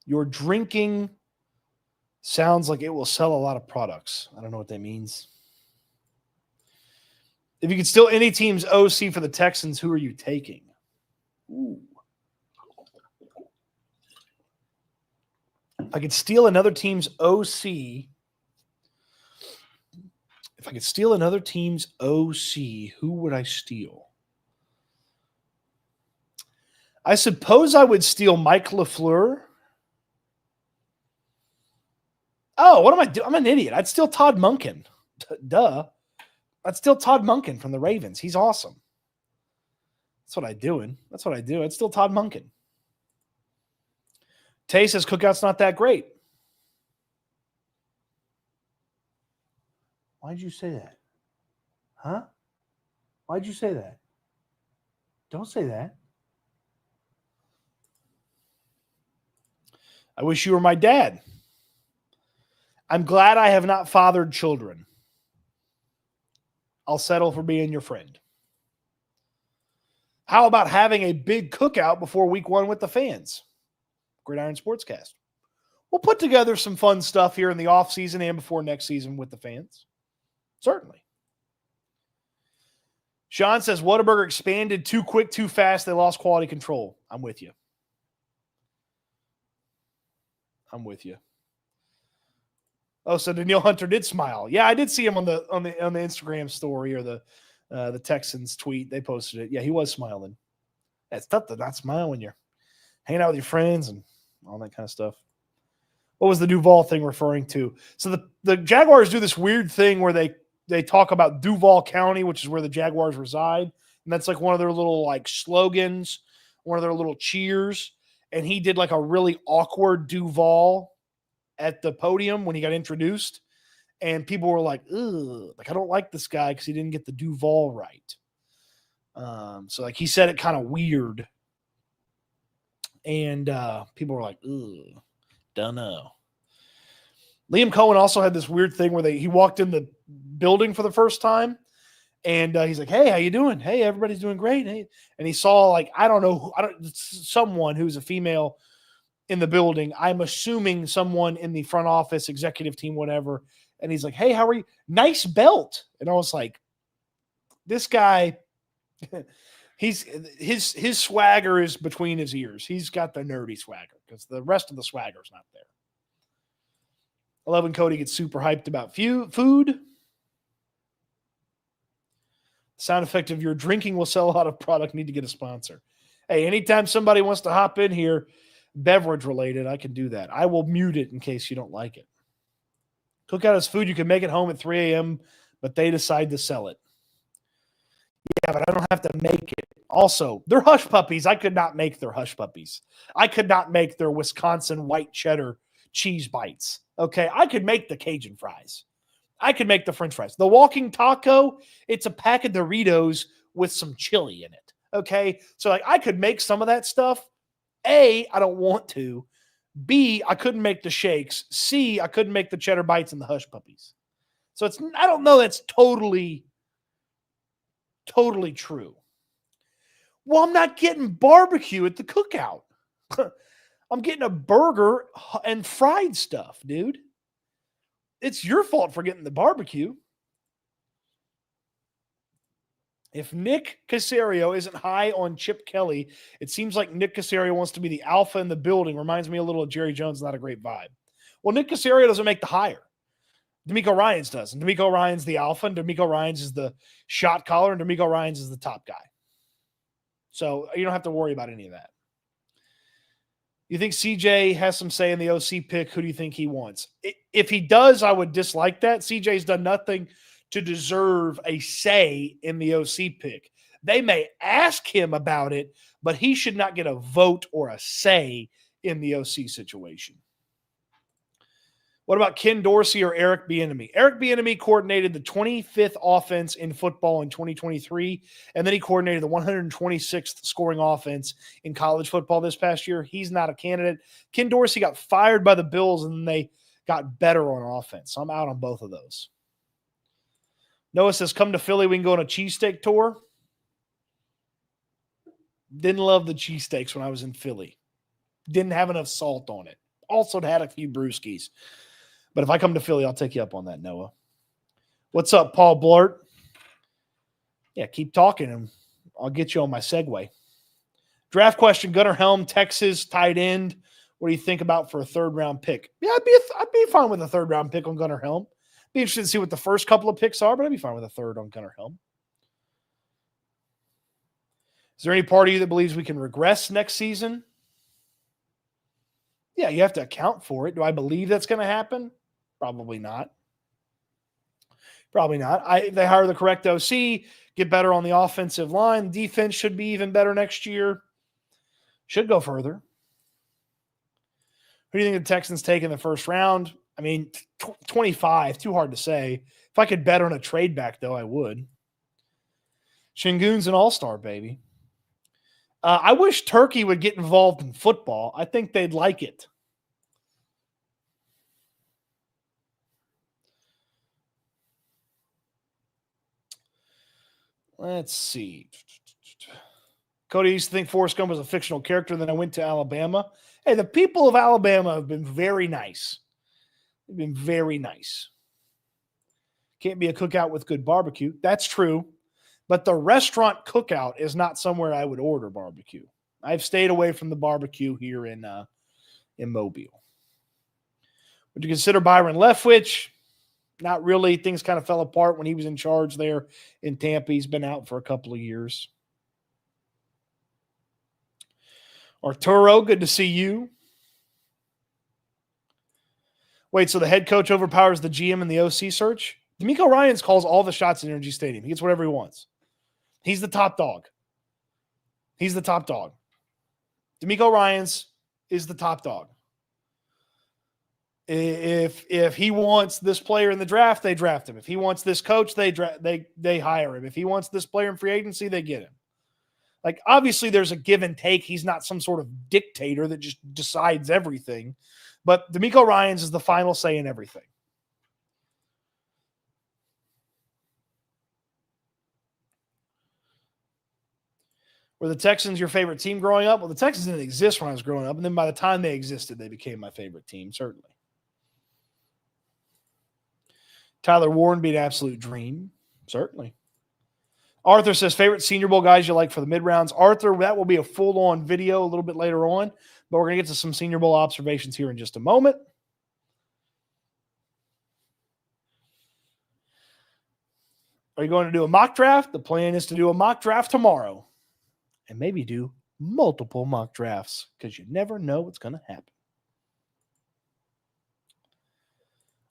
Your drinking sounds like it will sell a lot of products. I don't know what that means. If you could steal any team's OC for the Texans, who are you taking? Ooh. If I could steal another team's OC, who would I steal? I suppose I would steal Mike LaFleur. Oh, what am I doing? I'm an idiot. I'd steal Todd Monken. Duh. I'd steal Todd Monken from the Ravens. He's awesome. That's what I do. I'd steal Todd Monken. Tay says Cookout's not that great. Why'd you say that? Huh? Why'd you say that? Don't say that. I wish you were my dad. I'm glad I have not fathered children. I'll settle for being your friend. How about having a big cookout before week 1 with the fans? Gridiron Sportscast. We'll put together some fun stuff here in the offseason and before next season with the fans. Certainly. Sean says Whataburger expanded too quick, too fast. They lost quality control. I'm with you. Oh, so Danielle Hunter did smile. Yeah, I did see him on the Instagram story or the Texans tweet. They posted it. Yeah, he was smiling. It's tough to not smile when you're hanging out with your friends and all that kind of stuff. What was the Duval thing referring to? So the Jaguars do this weird thing where they talk about Duval County, which is where the Jaguars reside, and that's like one of their little like slogans, one of their little cheers. And he did like a really awkward Duval at the podium when he got introduced, and people were like, "Ugh, like I don't like this guy because he didn't get the Duval right." So like he said it kind of weird, and people were like, "Ugh, don't know." Liam Cohen also had this weird thing where he walked in the building for the first time, and he's like, "Hey, how you doing? Hey, everybody's doing great." Hey. And he saw like someone who's a female in the building. I'm assuming someone in the front office, executive team, whatever. And he's like, "Hey, how are you? Nice belt." And I was like, "This guy, his swagger is between his ears. He's got the nerdy swagger because the rest of the swagger is not there." I love when Cody gets super hyped about food. Sound effect of your drinking will sell a lot of product. Need to get a sponsor. Hey, anytime somebody wants to hop in here, beverage related, I can do that. I will mute it in case you don't like it. Cookout is food you can make at home at 3 a.m., but they decide to sell it. Yeah, but I don't have to make it. Also, they're hush puppies. I could not make their hush puppies. I could not make their Wisconsin white cheddar cheese bites. Okay, I could make the Cajun fries. I could make the French fries. The walking taco, it's a pack of Doritos with some chili in it. Okay, so like I could make some of that stuff. A, I don't want to. B, I couldn't make the shakes. C, I couldn't make the cheddar bites and the hush puppies. So I don't know that's totally true. Well, I'm not getting barbecue at the cookout. I'm getting a burger and fried stuff, dude. It's your fault for getting the barbecue. If Nick Caserio isn't high on Chip Kelly, it seems like Nick Caserio wants to be the alpha in the building. Reminds me a little of Jerry Jones, not a great vibe. Well, Nick Caserio doesn't make the hire. D'Amico Ryans does. And D'Amico Ryans the alpha, and D'Amico Ryans is the shot caller, and D'Amico Ryans is the top guy. So you don't have to worry about any of that. You think CJ has some say in the OC pick? Who do you think he wants? If he does, I would dislike that. CJ's done nothing to deserve a say in the OC pick. They may ask him about it, but he should not get a vote or a say in the OC situation. What about Ken Dorsey or Eric Bieniemy? Eric Bieniemy coordinated the 25th offense in football in 2023, and then he coordinated the 126th scoring offense in college football this past year. He's not a candidate. Ken Dorsey got fired by the Bills, and then they got better on offense. So I'm out on both of those. Noah says, come to Philly, we can go on a cheesesteak tour. Didn't love the cheesesteaks when I was in Philly. Didn't have enough salt on it. Also had a few brewskis. But if I come to Philly, I'll take you up on that, Noah. What's up, Paul Blart? Yeah, keep talking, and I'll get you on my segue. Draft question, Gunnar Helm, Texas, tight end. What do you think about for a third-round pick? Yeah, I'd be fine with a third-round pick on Gunnar Helm. Be interested to see what the first couple of picks are, but I'd be fine with a third on Gunnar Helm. Is there any part of you that believes we can regress next season? Yeah, you have to account for it. Do I believe that's going to happen? Probably not. Probably not. They hire the correct OC, get better on the offensive line. Defense should be even better next year. Should go further. Who do you think the Texans take in the first round? I mean, 25, too hard to say. If I could bet on a trade back, though, I would. Shingun's an all-star, baby. I wish Turkey would get involved in football. I think they'd like it. Let's see. Cody used to think Forrest Gump was a fictional character, then I went to Alabama. Hey, the people of Alabama have been very nice. They've been very nice. Can't be a cookout with good barbecue. That's true. But the restaurant cookout is not somewhere I would order barbecue. I've stayed away from the barbecue here in Mobile. Would you consider Byron Leftwich? Not really. Things kind of fell apart when he was in charge there in Tampa. He's been out for a couple of years. Arturo, good to see you. Wait, so the head coach overpowers the GM in the OC search? D'Amico Ryans calls all the shots in Energy Stadium. He gets whatever he wants. He's the top dog. He's the top dog. D'Amico Ryans is the top dog. If he wants this player in the draft, they draft him. If he wants this coach, they hire him. If he wants this player in free agency, they get him. Like, obviously, there's a give and take. He's not some sort of dictator that just decides everything. But D'Amico Ryans is the final say in everything. Were the Texans your favorite team growing up? Well, the Texans didn't exist when I was growing up. And then by the time they existed, they became my favorite team, certainly. Tyler Warren be an absolute dream. Certainly. Arthur says, favorite Senior Bowl guys you like for the mid-rounds. Arthur, that will be a full-on video a little bit later on, but we're going to get to some Senior Bowl observations here in just a moment. Are you going to do a mock draft? The plan is to do a mock draft tomorrow and maybe do multiple mock drafts because you never know what's going to happen.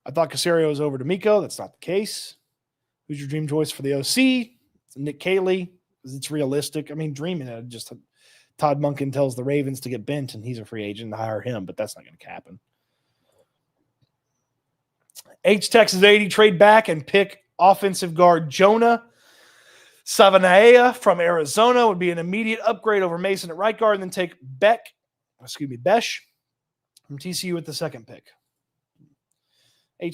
I thought Caserio was over D'Amico. That's not the case. Who's your dream choice for the OC? It's Nick Caley, because it's realistic. I mean, dreaming it. Just Todd Monken tells the Ravens to get bent, and he's a free agent to hire him, but that's not going to happen. Texas 80, trade back and pick offensive guard Jonah Savanaia from Arizona. Would be an immediate upgrade over Mason at right guard, and then take Besh from TCU with the second pick.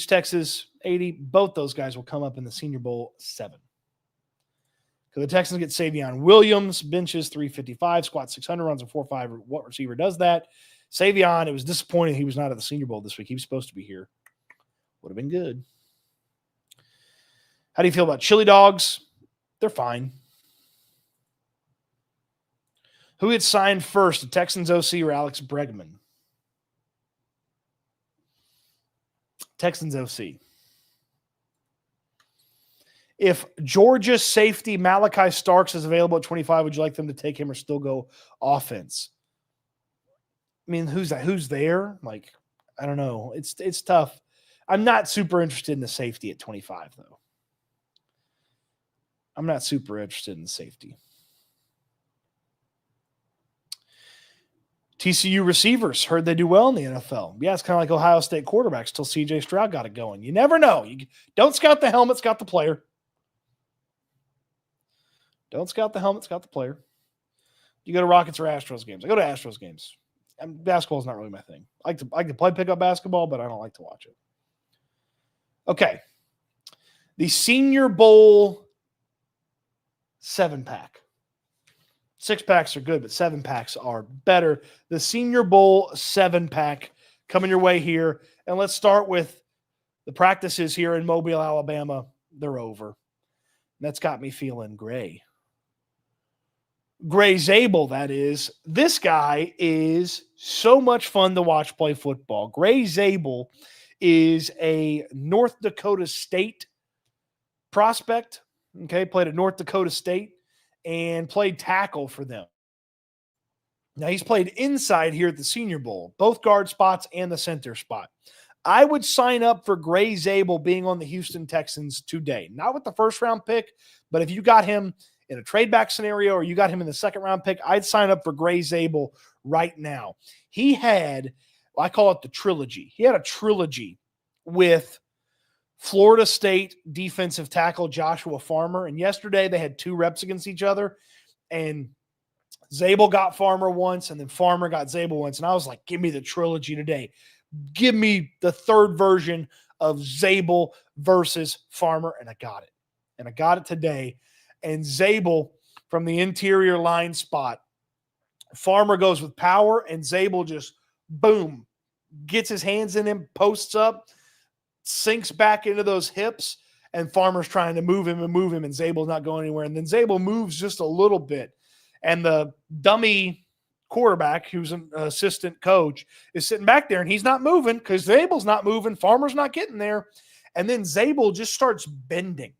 Texas 80, both those guys will come up in the Senior Bowl 7. Because the Texans get Savion Williams, benches 355, squats 600, runs a 4.5. What receiver does that? Savion, it was disappointing he was not at the Senior Bowl this week. He was supposed to be here. Would have been good. How do you feel about chili dogs? They're fine. Who had signed first, the Texans OC or Alex Bregman? Texans OC. If Georgia safety Malachi Starks is available at 25, would you like them to take him or still go offense? I mean, who's that? Who's there? Like, I don't know. It's tough. I'm not super interested in the safety at 25, though. I'm not super interested in the safety. TCU receivers, heard they do well in the NFL. Yeah, it's kind of like Ohio State quarterbacks till CJ Stroud got it going. You never know. You don't scout the helmet, scout the player. Don't scout the helmet, scout the player. You go to Rockets or Astros games. I go to Astros games. Basketball is not really my thing. I like to play pickup basketball, but I don't like to watch it. Okay. The Senior Bowl 7-pack. 6-packs are good, but 7-packs are better. The Senior Bowl 7-pack coming your way here. And let's start with the practices here in Mobile, Alabama. They're over. That's got me feeling gray. Gray Zabel, that is. This guy is so much fun to watch play football. Gray Zabel is a North Dakota State prospect. Okay, played at North Dakota State and played tackle for them. Now, he's played inside here at the Senior Bowl, both guard spots and the center spot. I would sign up for Gray Zabel being on the Houston Texans today. Not with the first-round pick, but if you got him in a trade-back scenario or you got him in the second-round pick, I'd sign up for Gray Zabel right now. He had, I call it the trilogy. He had a trilogy with Florida State defensive tackle Joshua Farmer, and yesterday they had 2 reps against each other, and Zabel got Farmer once, and then Farmer got Zabel once, and I was like, give me the trilogy today. Give me the third version of Zabel versus Farmer, and I got it. And I got it today. And Zabel from the interior line spot, Farmer goes with power, and Zabel just, boom, gets his hands in him, posts up, sinks back into those hips, and Farmer's trying to move him, and Zabel's not going anywhere. And then Zabel moves just a little bit, and the dummy quarterback, who's an assistant coach, is sitting back there and he's not moving because Zabel's not moving. Farmer's not getting there. And then Zabel just starts bending.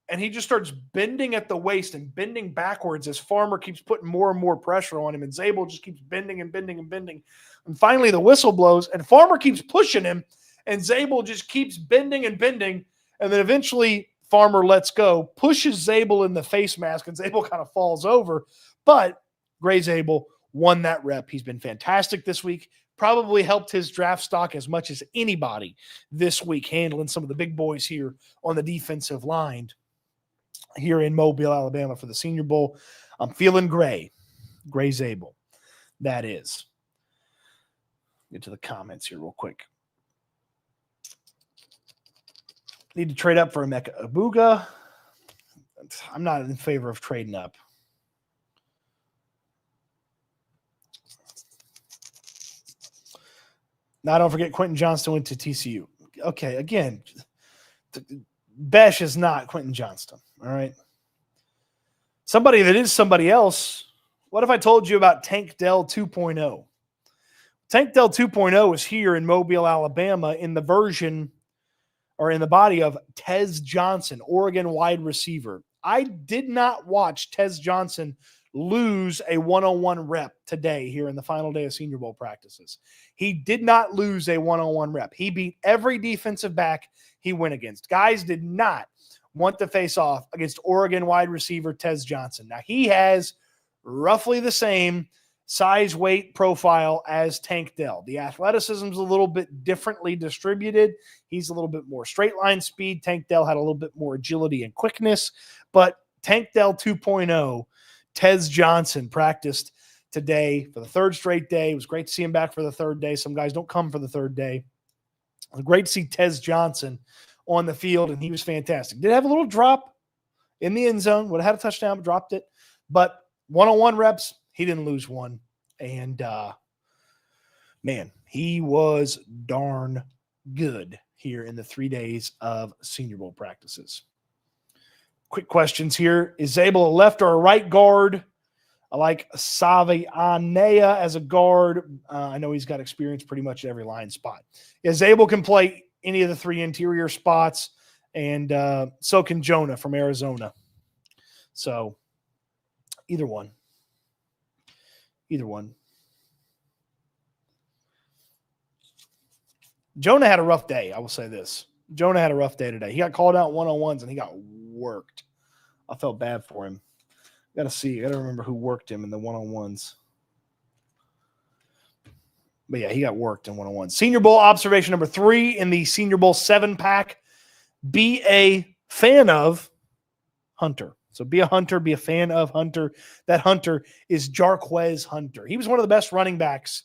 And he just starts bending at the waist and bending backwards as Farmer keeps putting more and more pressure on him. And Zabel just keeps bending and bending and bending. And finally the whistle blows and Farmer keeps pushing him. And Zabel just keeps bending and bending. And then eventually Farmer lets go, pushes Zabel in the face mask, and Zabel kind of falls over. But Gray Zabel won that rep. He's been fantastic this week. Probably helped his draft stock as much as anybody this week, handling some of the big boys here on the defensive line here in Mobile, Alabama for the Senior Bowl. I'm feeling Gray Zabel. That is. Get to the comments here real quick. Need to trade up for Emeka Abuga. I'm not in favor of trading up. Now, don't forget Quentin Johnston went to TCU. Okay, again, Besh is not Quentin Johnston, all right? Somebody that is somebody else. What if I told you about Tank Dell 2.0? Tank Dell 2.0 is here in Mobile, Alabama in the version or in the body of Tez Johnson, Oregon wide receiver. I did not watch Tez Johnson lose a one-on-one rep today here in the final day of Senior Bowl practices. He did not lose a one-on-one rep. He beat every defensive back he went against. Guys did not want to face off against Oregon wide receiver Tez Johnson. Now, he has roughly the same size, weight profile as Tank Dell. The athleticism is a little bit differently distributed. He's a little bit more straight line speed. Tank Dell had a little bit more agility and quickness, but Tank Dell 2.0, Tez Johnson practiced today for the third straight day. It was great to see him back for the third day. Some guys don't come for the third day. It was great to see Tez Johnson on the field, and he was fantastic. Did have a little drop in the end zone. Would have had a touchdown, but dropped it. But one-on-one reps, he didn't lose one. And, man, he was darn good here in the 3 days of Senior Bowl practices. Quick questions here. Is Zabel a left or a right guard? I like Savi Anea as a guard. I know he's got experience pretty much at every line spot. Is Zabel can play any of the three interior spots, and so can Jonah from Arizona. So either one. Either one. Jonah had a rough day, I will say this. Jonah had a rough day today. He got called out one-on-ones, and he got worked. I felt bad for him. Got to see. Got to remember who worked him in the one-on-ones. But, yeah, he got worked in one-on-ones. Senior Bowl observation number 3 in the Senior Bowl 7-pack. Be a fan of Hunter. So be a Hunter, be a fan of Hunter. That Hunter is Jarquez Hunter. He was one of the best running backs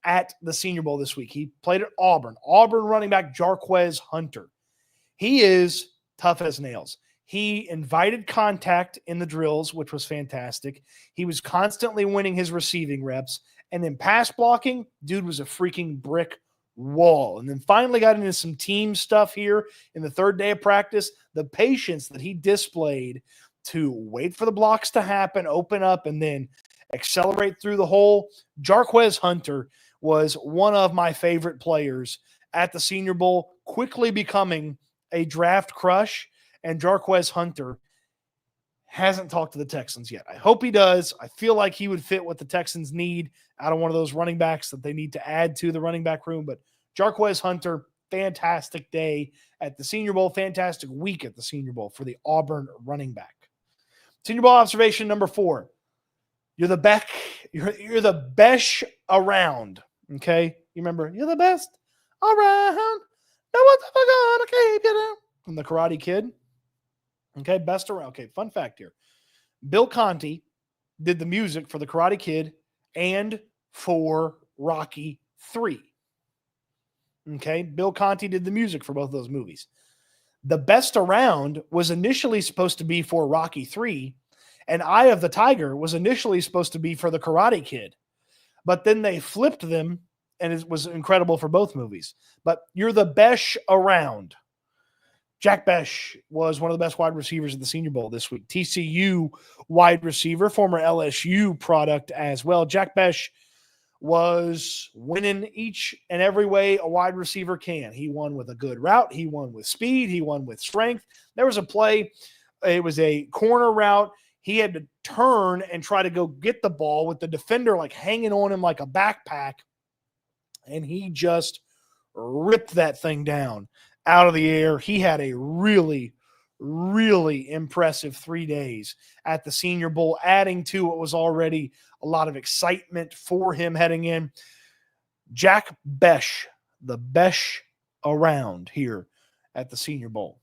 at the Senior Bowl this week. He played at Auburn. Auburn running back Jarquez Hunter. He is tough as nails. He invited contact in the drills, which was fantastic. He was constantly winning his receiving reps. And then pass blocking, dude was a freaking brick wall. And then finally got into some team stuff here in the third day of practice. The patience that he displayed to wait for the blocks to happen, open up, and then accelerate through the hole. Jarquez Hunter was one of my favorite players at the Senior Bowl, quickly becoming a draft crush. And Jarquez Hunter hasn't talked to the Texans yet. I hope he does. I feel like he would fit what the Texans need out of one of those running backs that they need to add to the running back room. But Jarquez Hunter, fantastic day at the Senior Bowl, fantastic week at the Senior Bowl for the Auburn running back. Senior Bowl observation number 4. You're the best. You're the best around. Okay, you remember you're the best around. No one's ever gonna keep you down. From the Karate Kid. Okay, best around. Okay, fun fact here. Bill Conti did the music for the Karate Kid and for Rocky 3. Okay, Bill Conti did the music for both of those movies. The best around was initially supposed to be for Rocky 3, and Eye of the Tiger was initially supposed to be for the Karate Kid. But then they flipped them, and it was incredible for both movies. But you're the best around. Jack Besh was one of the best wide receivers at the Senior Bowl this week. TCU wide receiver, former LSU product as well. Jack Besh was winning each and every way a wide receiver can. He won with a good route. He won with speed. He won with strength. There was a play. It was a corner route. He had to turn and try to go get the ball with the defender like hanging on him like a backpack. And he just ripped that thing down out of the air. He had a really, really impressive 3 days at the Senior Bowl, adding to what was already a lot of excitement for him heading in. Jack Besh, the Besh around here at the Senior Bowl.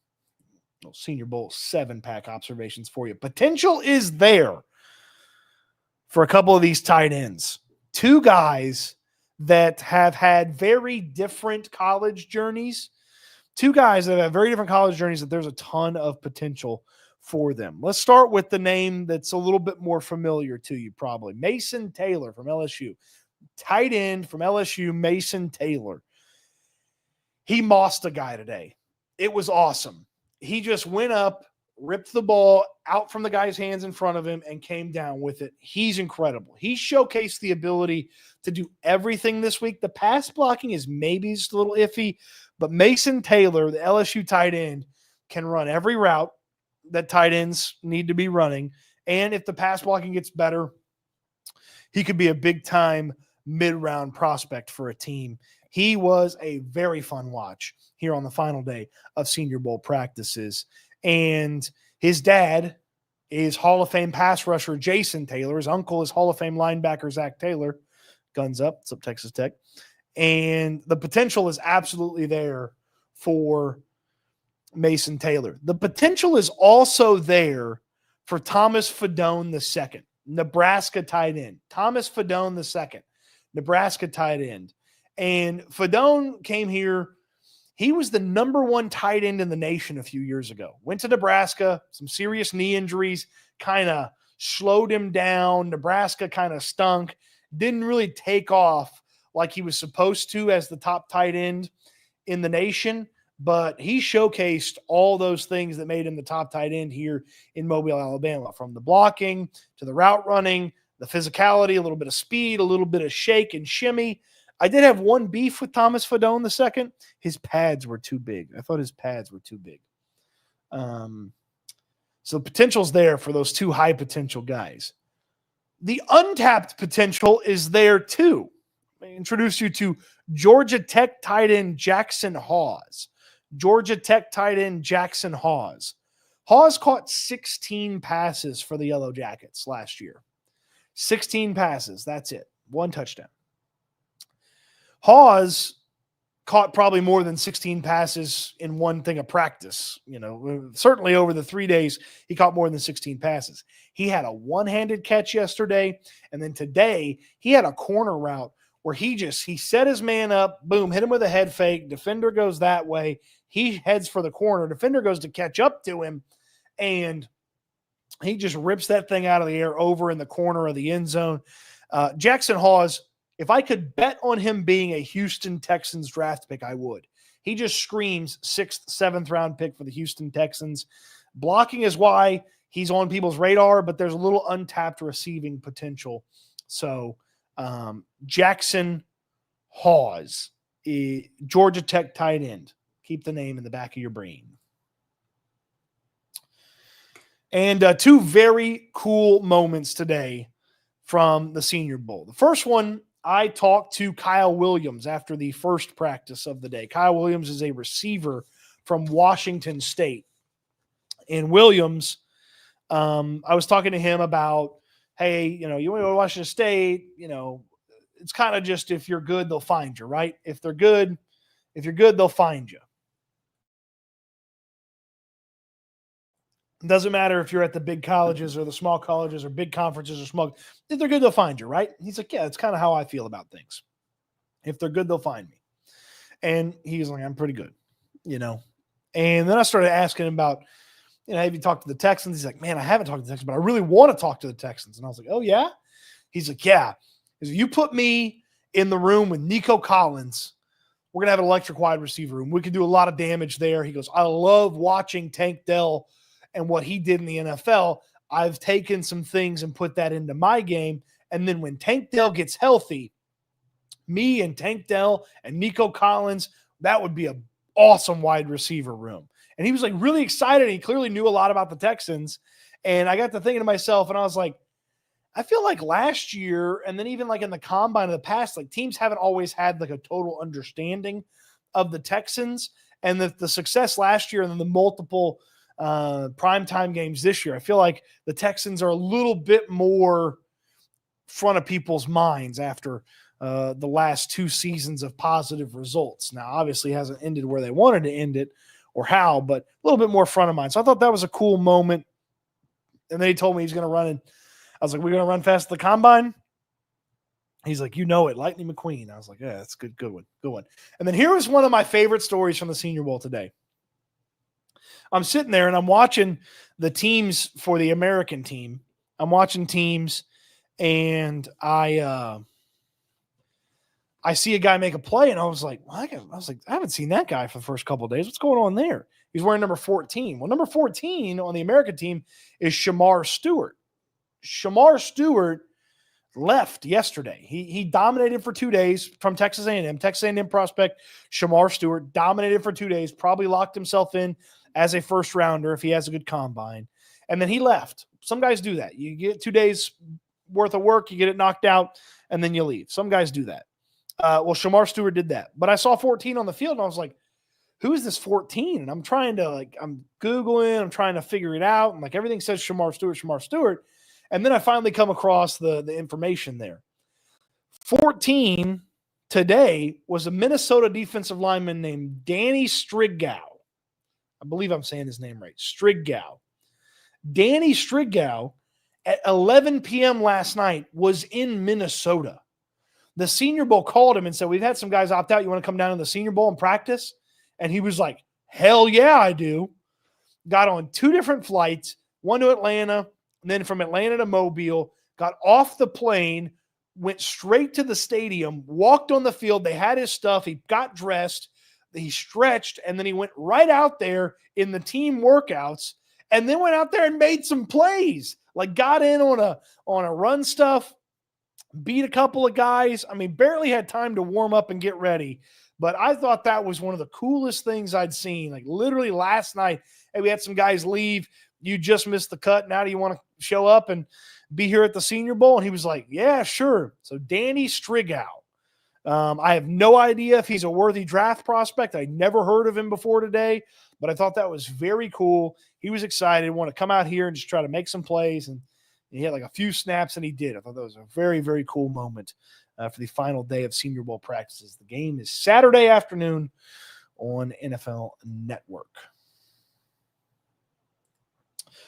Senior Bowl 7-pack observations for you. Potential is there for a couple of these tight ends. Two guys that have had very different college journeys. Two guys that have very different college journeys that there's a ton of potential for them. Let's start with the name that's a little bit more familiar to you probably. Mason Taylor from LSU. Tight end from LSU, Mason Taylor. He mossed a guy today. It was awesome. He just went up, ripped the ball out from the guy's hands in front of him, and came down with it. He's incredible. He showcased the ability to do everything this week. The pass blocking is maybe just a little iffy, but Mason Taylor, the LSU tight end, can run every route that tight ends need to be running. And if the pass blocking gets better, he could be a big-time mid-round prospect for a team. He was a very fun watch here on the final day of Senior Bowl practices. And his dad is Hall of Fame pass rusher Jason Taylor. His uncle is Hall of Fame linebacker Zach Taylor. Guns up. It's up Texas Tech. And the potential is absolutely there for Mason Taylor. The potential is also there for Thomas Fadone II, Nebraska tight end. Thomas Fadone II, Nebraska tight end. And Fadone came here. He was the number 1 tight end in the nation a few years ago. Went to Nebraska, some serious knee injuries, kind of slowed him down. Nebraska kind of stunk. Didn't really take off like he was supposed to as the top tight end in the nation. But he showcased all those things that made him the top tight end here in Mobile, Alabama, from the blocking to the route running, the physicality, a little bit of speed, a little bit of shake and shimmy. I did have one beef with Thomas Fadone II. His pads were too big. I thought his pads were too big. So potential's there for those two high potential guys. The untapped potential is there too. I introduce you to Georgia Tech tight end Jackson Hawes. Georgia Tech tight end Jackson Hawes. Hawes caught 16 passes for the Yellow Jackets last year. 16 passes. That's it. 1 touchdown. Hawes caught probably more than 16 passes in one thing of practice. You know, certainly over the 3 days, he caught more than 16 passes. He had a one-handed catch yesterday, and then today he had a corner route where he set his man up, boom, hit him with a head fake. Defender goes that way. He heads for the corner. Defender goes to catch up to him, and he just rips that thing out of the air over in the corner of the end zone. Jackson Hawes, if I could bet on him being a Houston Texans draft pick, I would. He just screams 6th, 7th round pick for the Houston Texans. Blocking is why he's on people's radar, but there's a little untapped receiving potential. So Jackson Hawes, Georgia Tech tight end. Keep the name in the back of your brain. And 2 very cool moments today from the Senior Bowl. The first one, I talked to Kyle Williams after the first practice of the day. Kyle Williams is a receiver from Washington State. And Williams, I was talking to him about, hey, you want to go to Washington State, it's kind of just if you're good, they'll find you, right? If you're good, they'll find you. It doesn't matter if you're at the big colleges or the small colleges or big conferences or small. If they're good, they'll find you, right? He's like, yeah, that's kind of how I feel about things. If they're good, they'll find me. And he's like, I'm pretty good, And then I started asking him about, have you talked to the Texans? He's like, man, I haven't talked to the Texans, but I really want to talk to the Texans. And I was like, oh, yeah? He's like, yeah. Because if you put me in the room with Nico Collins, we're going to have an electric wide receiver room. We can do a lot of damage there. He goes, I love watching Tank Dell and what he did in the NFL. I've taken some things and put that into my game. And then when Tank Dell gets healthy, me and Tank Dell and Nico Collins, that would be an awesome wide receiver room. And he was like really excited. He clearly knew a lot about the Texans. And I got to thinking to myself, and I was like, I feel like last year, and then even like in the combine of the past, like teams haven't always had like a total understanding of the Texans, and the success last year and then the multiple primetime games this year. I feel like the Texans are a little bit more front of people's minds after the last 2 seasons of positive results. Now, obviously it hasn't ended where they wanted to end it or how, but a little bit more front of mind. So I thought that was a cool moment. And then he told me he's going to run in. I was like, we're going to run fast at the combine? He's like, you know it, Lightning McQueen. I was like, yeah, that's good. Good one. And then here was one of my favorite stories from the Senior Bowl today. I'm sitting there and I'm watching the teams for the American team. I'm watching teams, and I see a guy make a play, and I was like, I haven't seen that guy for the first couple of days. What's going on there? He's wearing number 14. Well, number 14 on the American team is Shamar Stewart. Shamar Stewart left yesterday. He dominated for 2 days from Texas A&M. Texas A&M prospect Shamar Stewart dominated for 2 days, probably locked himself in as a first rounder if he has a good combine. And then he left. Some guys do that. You get 2 days worth of work, you get it knocked out, and then you leave. Some guys do that. Well, Shamar Stewart did that. But I saw 14 on the field, and I was like, who is this 14? And I'm trying to, I'm Googling, I'm trying to figure it out. And everything says Shamar Stewart. And then I finally come across the information there. 14 today was a Minnesota defensive lineman named Danny Strigow. I believe I'm saying his name right. Strigow. Danny Strigow at 11 p.m. last night was in Minnesota. The Senior Bowl called him and said, we've had some guys opt out. You want to come down to the Senior Bowl and practice? And he was like, hell yeah, I do. Got on 2 different flights, one to Atlanta, and then from Atlanta to Mobile, got off the plane, went straight to the stadium, walked on the field. They had his stuff. He got dressed. He stretched, and then he went right out there in the team workouts, and then went out there and made some plays. Got in on a run stuff, beat a couple of guys. I mean, barely had time to warm up and get ready. But I thought that was one of the coolest things I'd seen. Literally last night, hey, we had some guys leave. You just missed the cut. Now do you want to show up and be here at the Senior Bowl? And he was like, yeah, sure. So Danny Strigow. I have no idea if he's a worthy draft prospect. I never heard of him before today, but I thought that was very cool. He was excited, wanted to come out here and just try to make some plays. And he had a few snaps, and he did. I thought that was a very, very cool moment for the final day of Senior Bowl practices. The game is Saturday afternoon on NFL Network.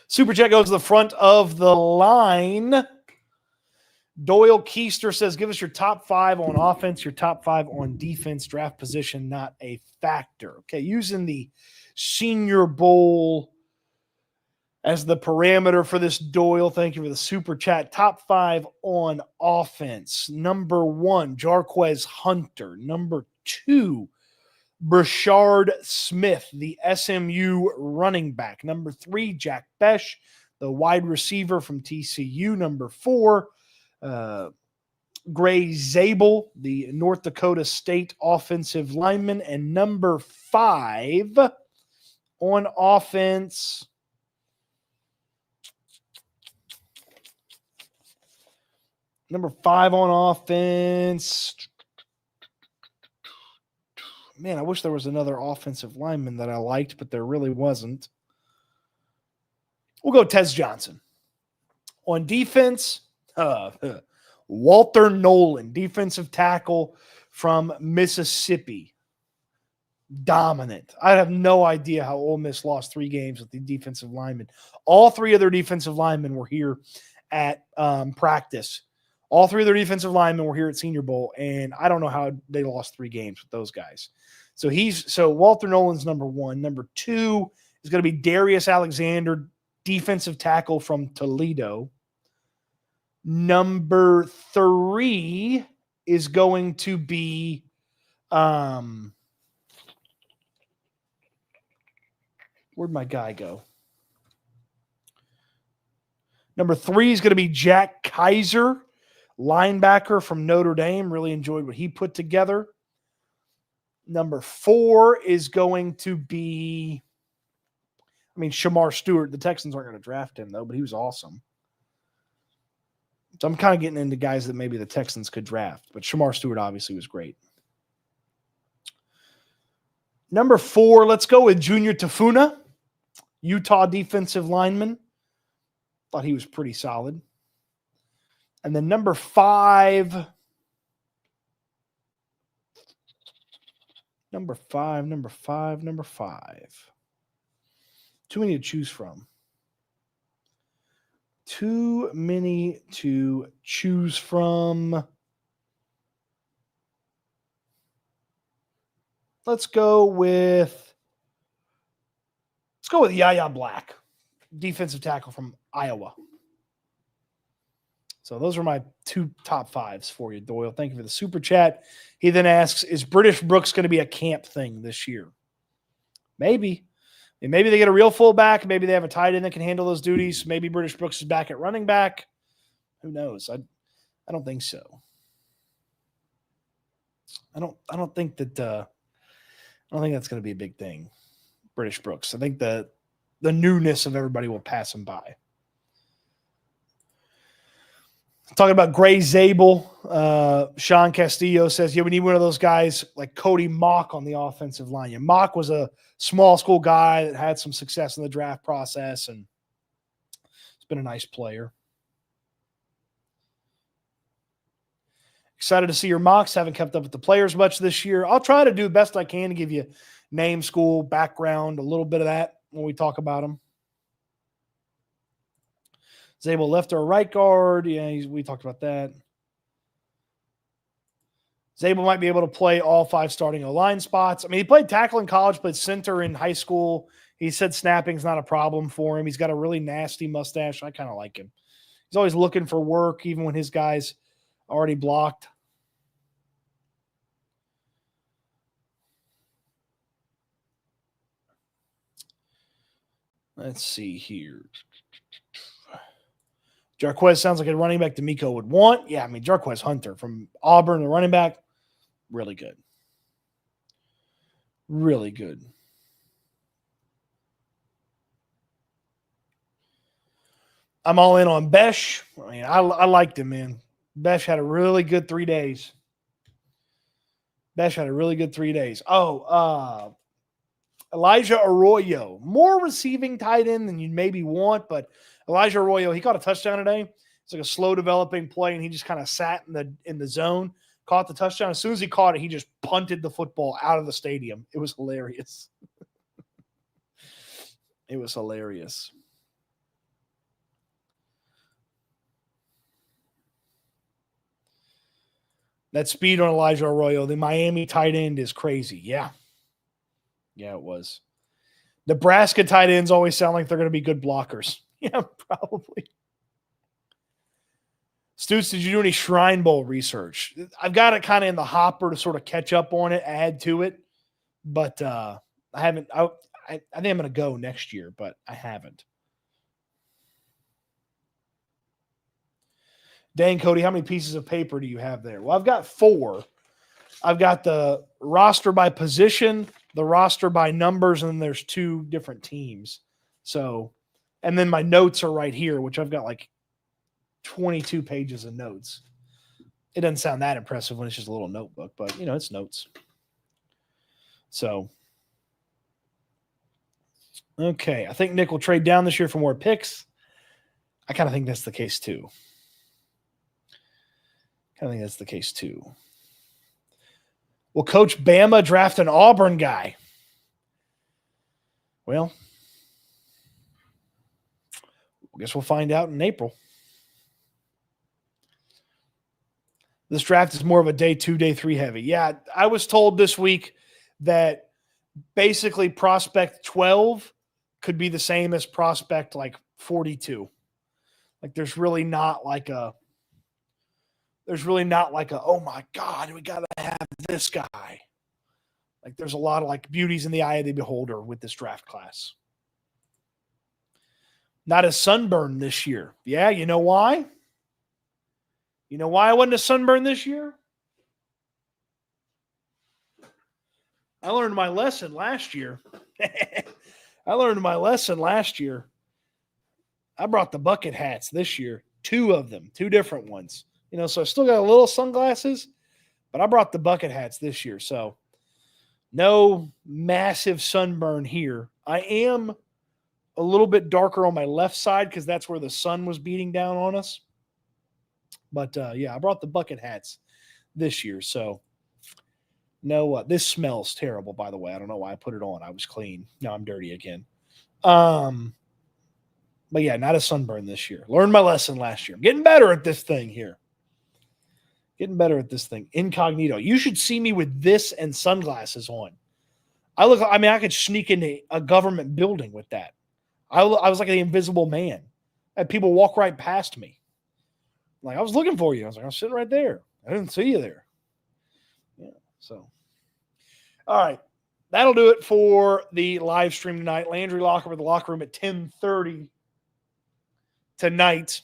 Super Chat goes to the front of the line. Doyle Keister says, give us your top 5 on offense, your top 5 on defense, draft position, not a factor. Okay, using the Senior Bowl as the parameter for this, Doyle, thank you for the Super Chat. Top 5 on offense. Number 1, Jarquez Hunter. Number 2, Brashard Smith, the SMU running back. Number 3, Jack Besh, the wide receiver from TCU. Number 4, Gray Zabel, the North Dakota State offensive lineman. And number 5 on offense, man, I wish there was another offensive lineman that I liked, but there really wasn't. We'll go Tez Johnson. On defense, Walter Nolan, defensive tackle from Mississippi. Dominant. I have no idea how Ole Miss lost 3 games with the defensive linemen. All 3 of their defensive linemen were here at practice. All 3 of their defensive linemen were here at Senior Bowl, and I don't know how they lost 3 games with those guys. So Walter Nolan's number 1. Number 2 is going to be Darius Alexander, defensive tackle from Toledo. Number 3 is going to be Where'd my guy go? Number 3 is going to be Jack Kaiser, linebacker from Notre Dame. Really enjoyed what he put together. Number 4 is going to be, Shamar Stewart. The Texans aren't going to draft him, though, but he was awesome. So I'm kind of getting into guys that maybe the Texans could draft, but Shamar Stewart obviously was great. Number 4, let's go with Junior Tafuna, Utah defensive lineman. Thought he was pretty solid. And then number 5. Number five. Too many to choose from. Let's go with Yaya Black, defensive tackle from Iowa. So those are my 2 top 5s for you, Doyle. Thank you for the super chat. He then asks, is British Brooks going to be a camp thing this year? Maybe. Maybe they get a real fullback. Maybe they have a tight end that can handle those duties. Maybe British Brooks is back at running back. Who knows? I don't think so. I don't think that's going to be a big thing. British Brooks. I think the newness of everybody will pass him by. Talking about Gray Zabel, Sean Castillo says, we need one of those guys like Cody Mock on the offensive line. Yeah, Mock was a small school guy that had some success in the draft process, and he's been a nice player. Excited to see your mocks. Haven't kept up with the players much this year. I'll try to do the best I can to give you name, school, background, a little bit of that when we talk about them. Zabel left or right guard. Yeah, we talked about that. Zabel might be able to play all 5 starting O-line spots. He played tackle in college, played center in high school. He said snapping's not a problem for him. He's got a really nasty mustache. I kind of like him. He's always looking for work, even when his guy's already blocked. Let's see here. Jarquez sounds like a running back D'Amico would want. Yeah, Jarquez Hunter from Auburn, the running back, really good. Really good. I'm all in on Besh. I liked him, man. Besh had a really good 3 days. Oh, Elijah Arroyo. More receiving tight end than you maybe want, but Elijah Arroyo, he caught a touchdown today. It's like a slow developing play, and he just kind of sat in the zone, caught the touchdown. As soon as he caught it, he just punted the football out of the stadium. It was hilarious. It was hilarious. That speed on Elijah Arroyo, the Miami tight end, is crazy. Yeah. Yeah, it was. Nebraska tight ends always sound like they're going to be good blockers. Yeah, probably. Stoots, did you do any Shrine Bowl research? I've got it kind of in the hopper to sort of catch up on it, add to it, but I haven't. I think I'm going to go next year, but I haven't. Dang, Cody, how many pieces of paper do you have there? Well, I've got 4. I've got the roster by position, the roster by numbers, and then there's 2 different teams. So, and then my notes are right here, which I've got like 22 pages of notes. It doesn't sound that impressive when it's just a little notebook, but it's notes. So, okay. I think Nick will trade down this year for more picks. I kind of think that's the case too. Will Coach Bama draft an Auburn guy? Well, I guess we'll find out in April. This draft is more of a day 2, day 3 heavy. Yeah, I was told this week that basically prospect 12 could be the same as prospect like 42. Like there's really not like a, oh my God, we got to have this guy. Like there's a lot of like beauties in the eye of the beholder with this draft class. Not as sunburned this year. Yeah, you know why? You know why I wasn't a sunburn this year? I learned my lesson last year. I learned my lesson last year. I brought the bucket hats this year. 2 of them, 2 different ones. So I still got a little sunglasses, but I brought the bucket hats this year. So no massive sunburn here. I am a little bit darker on my left side because that's where the sun was beating down on us. But yeah, I brought the bucket hats this year. So no, this smells terrible, by the way. I don't know why I put it on. I was clean. Now I'm dirty again. But yeah, not a sunburn this year. Learned my lesson last year. I'm getting better at this thing here. Getting better at this thing. Incognito. You should see me with this and sunglasses on. I could sneak into a government building with that. I was like the invisible man. I had people walk right past me. Like, I was looking for you. I was like, I was sitting right there. I didn't see you there. Yeah. So, all right. That'll do it for the live stream tonight. Landry Locker with the locker room at 10:30 tonight.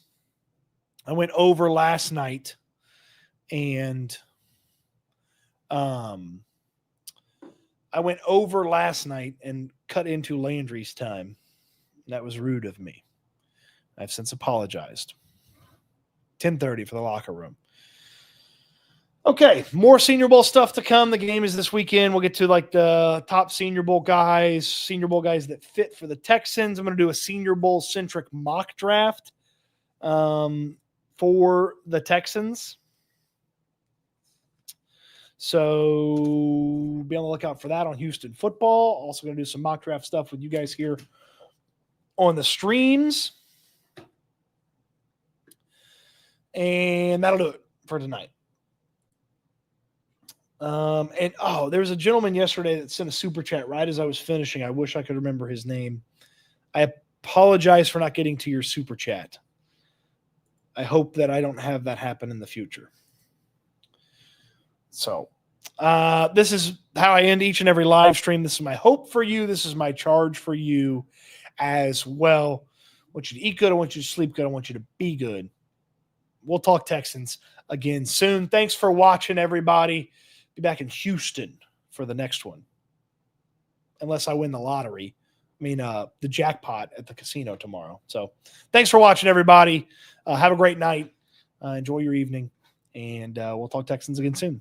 I went over last night and cut into Landry's time. That was rude of me. I've since apologized. 10:30 for the locker room. Okay, more Senior Bowl stuff to come. The game is this weekend. We'll get to like the top Senior Bowl guys that fit for the Texans. I'm going to do a Senior Bowl centric mock draft for the Texans. So be on the lookout for that on Houston Football. Also going to do some mock draft stuff with you guys here on the streams. And that'll do it for tonight. There was a gentleman yesterday that sent a super chat right as I was finishing. I wish I could remember his name. I apologize for not getting to your super chat. I hope that I don't have that happen in the future. So this is how I end each and every live stream. This is my hope for you. This is my charge for you as well. I want you to eat good. I want you to sleep good. I want you to be good. We'll talk Texans again soon. Thanks for watching, everybody. Be back in Houston for the next one. Unless I win the lottery. The jackpot at the casino tomorrow. So thanks for watching, everybody. Have a great night. Enjoy your evening. And we'll talk Texans again soon.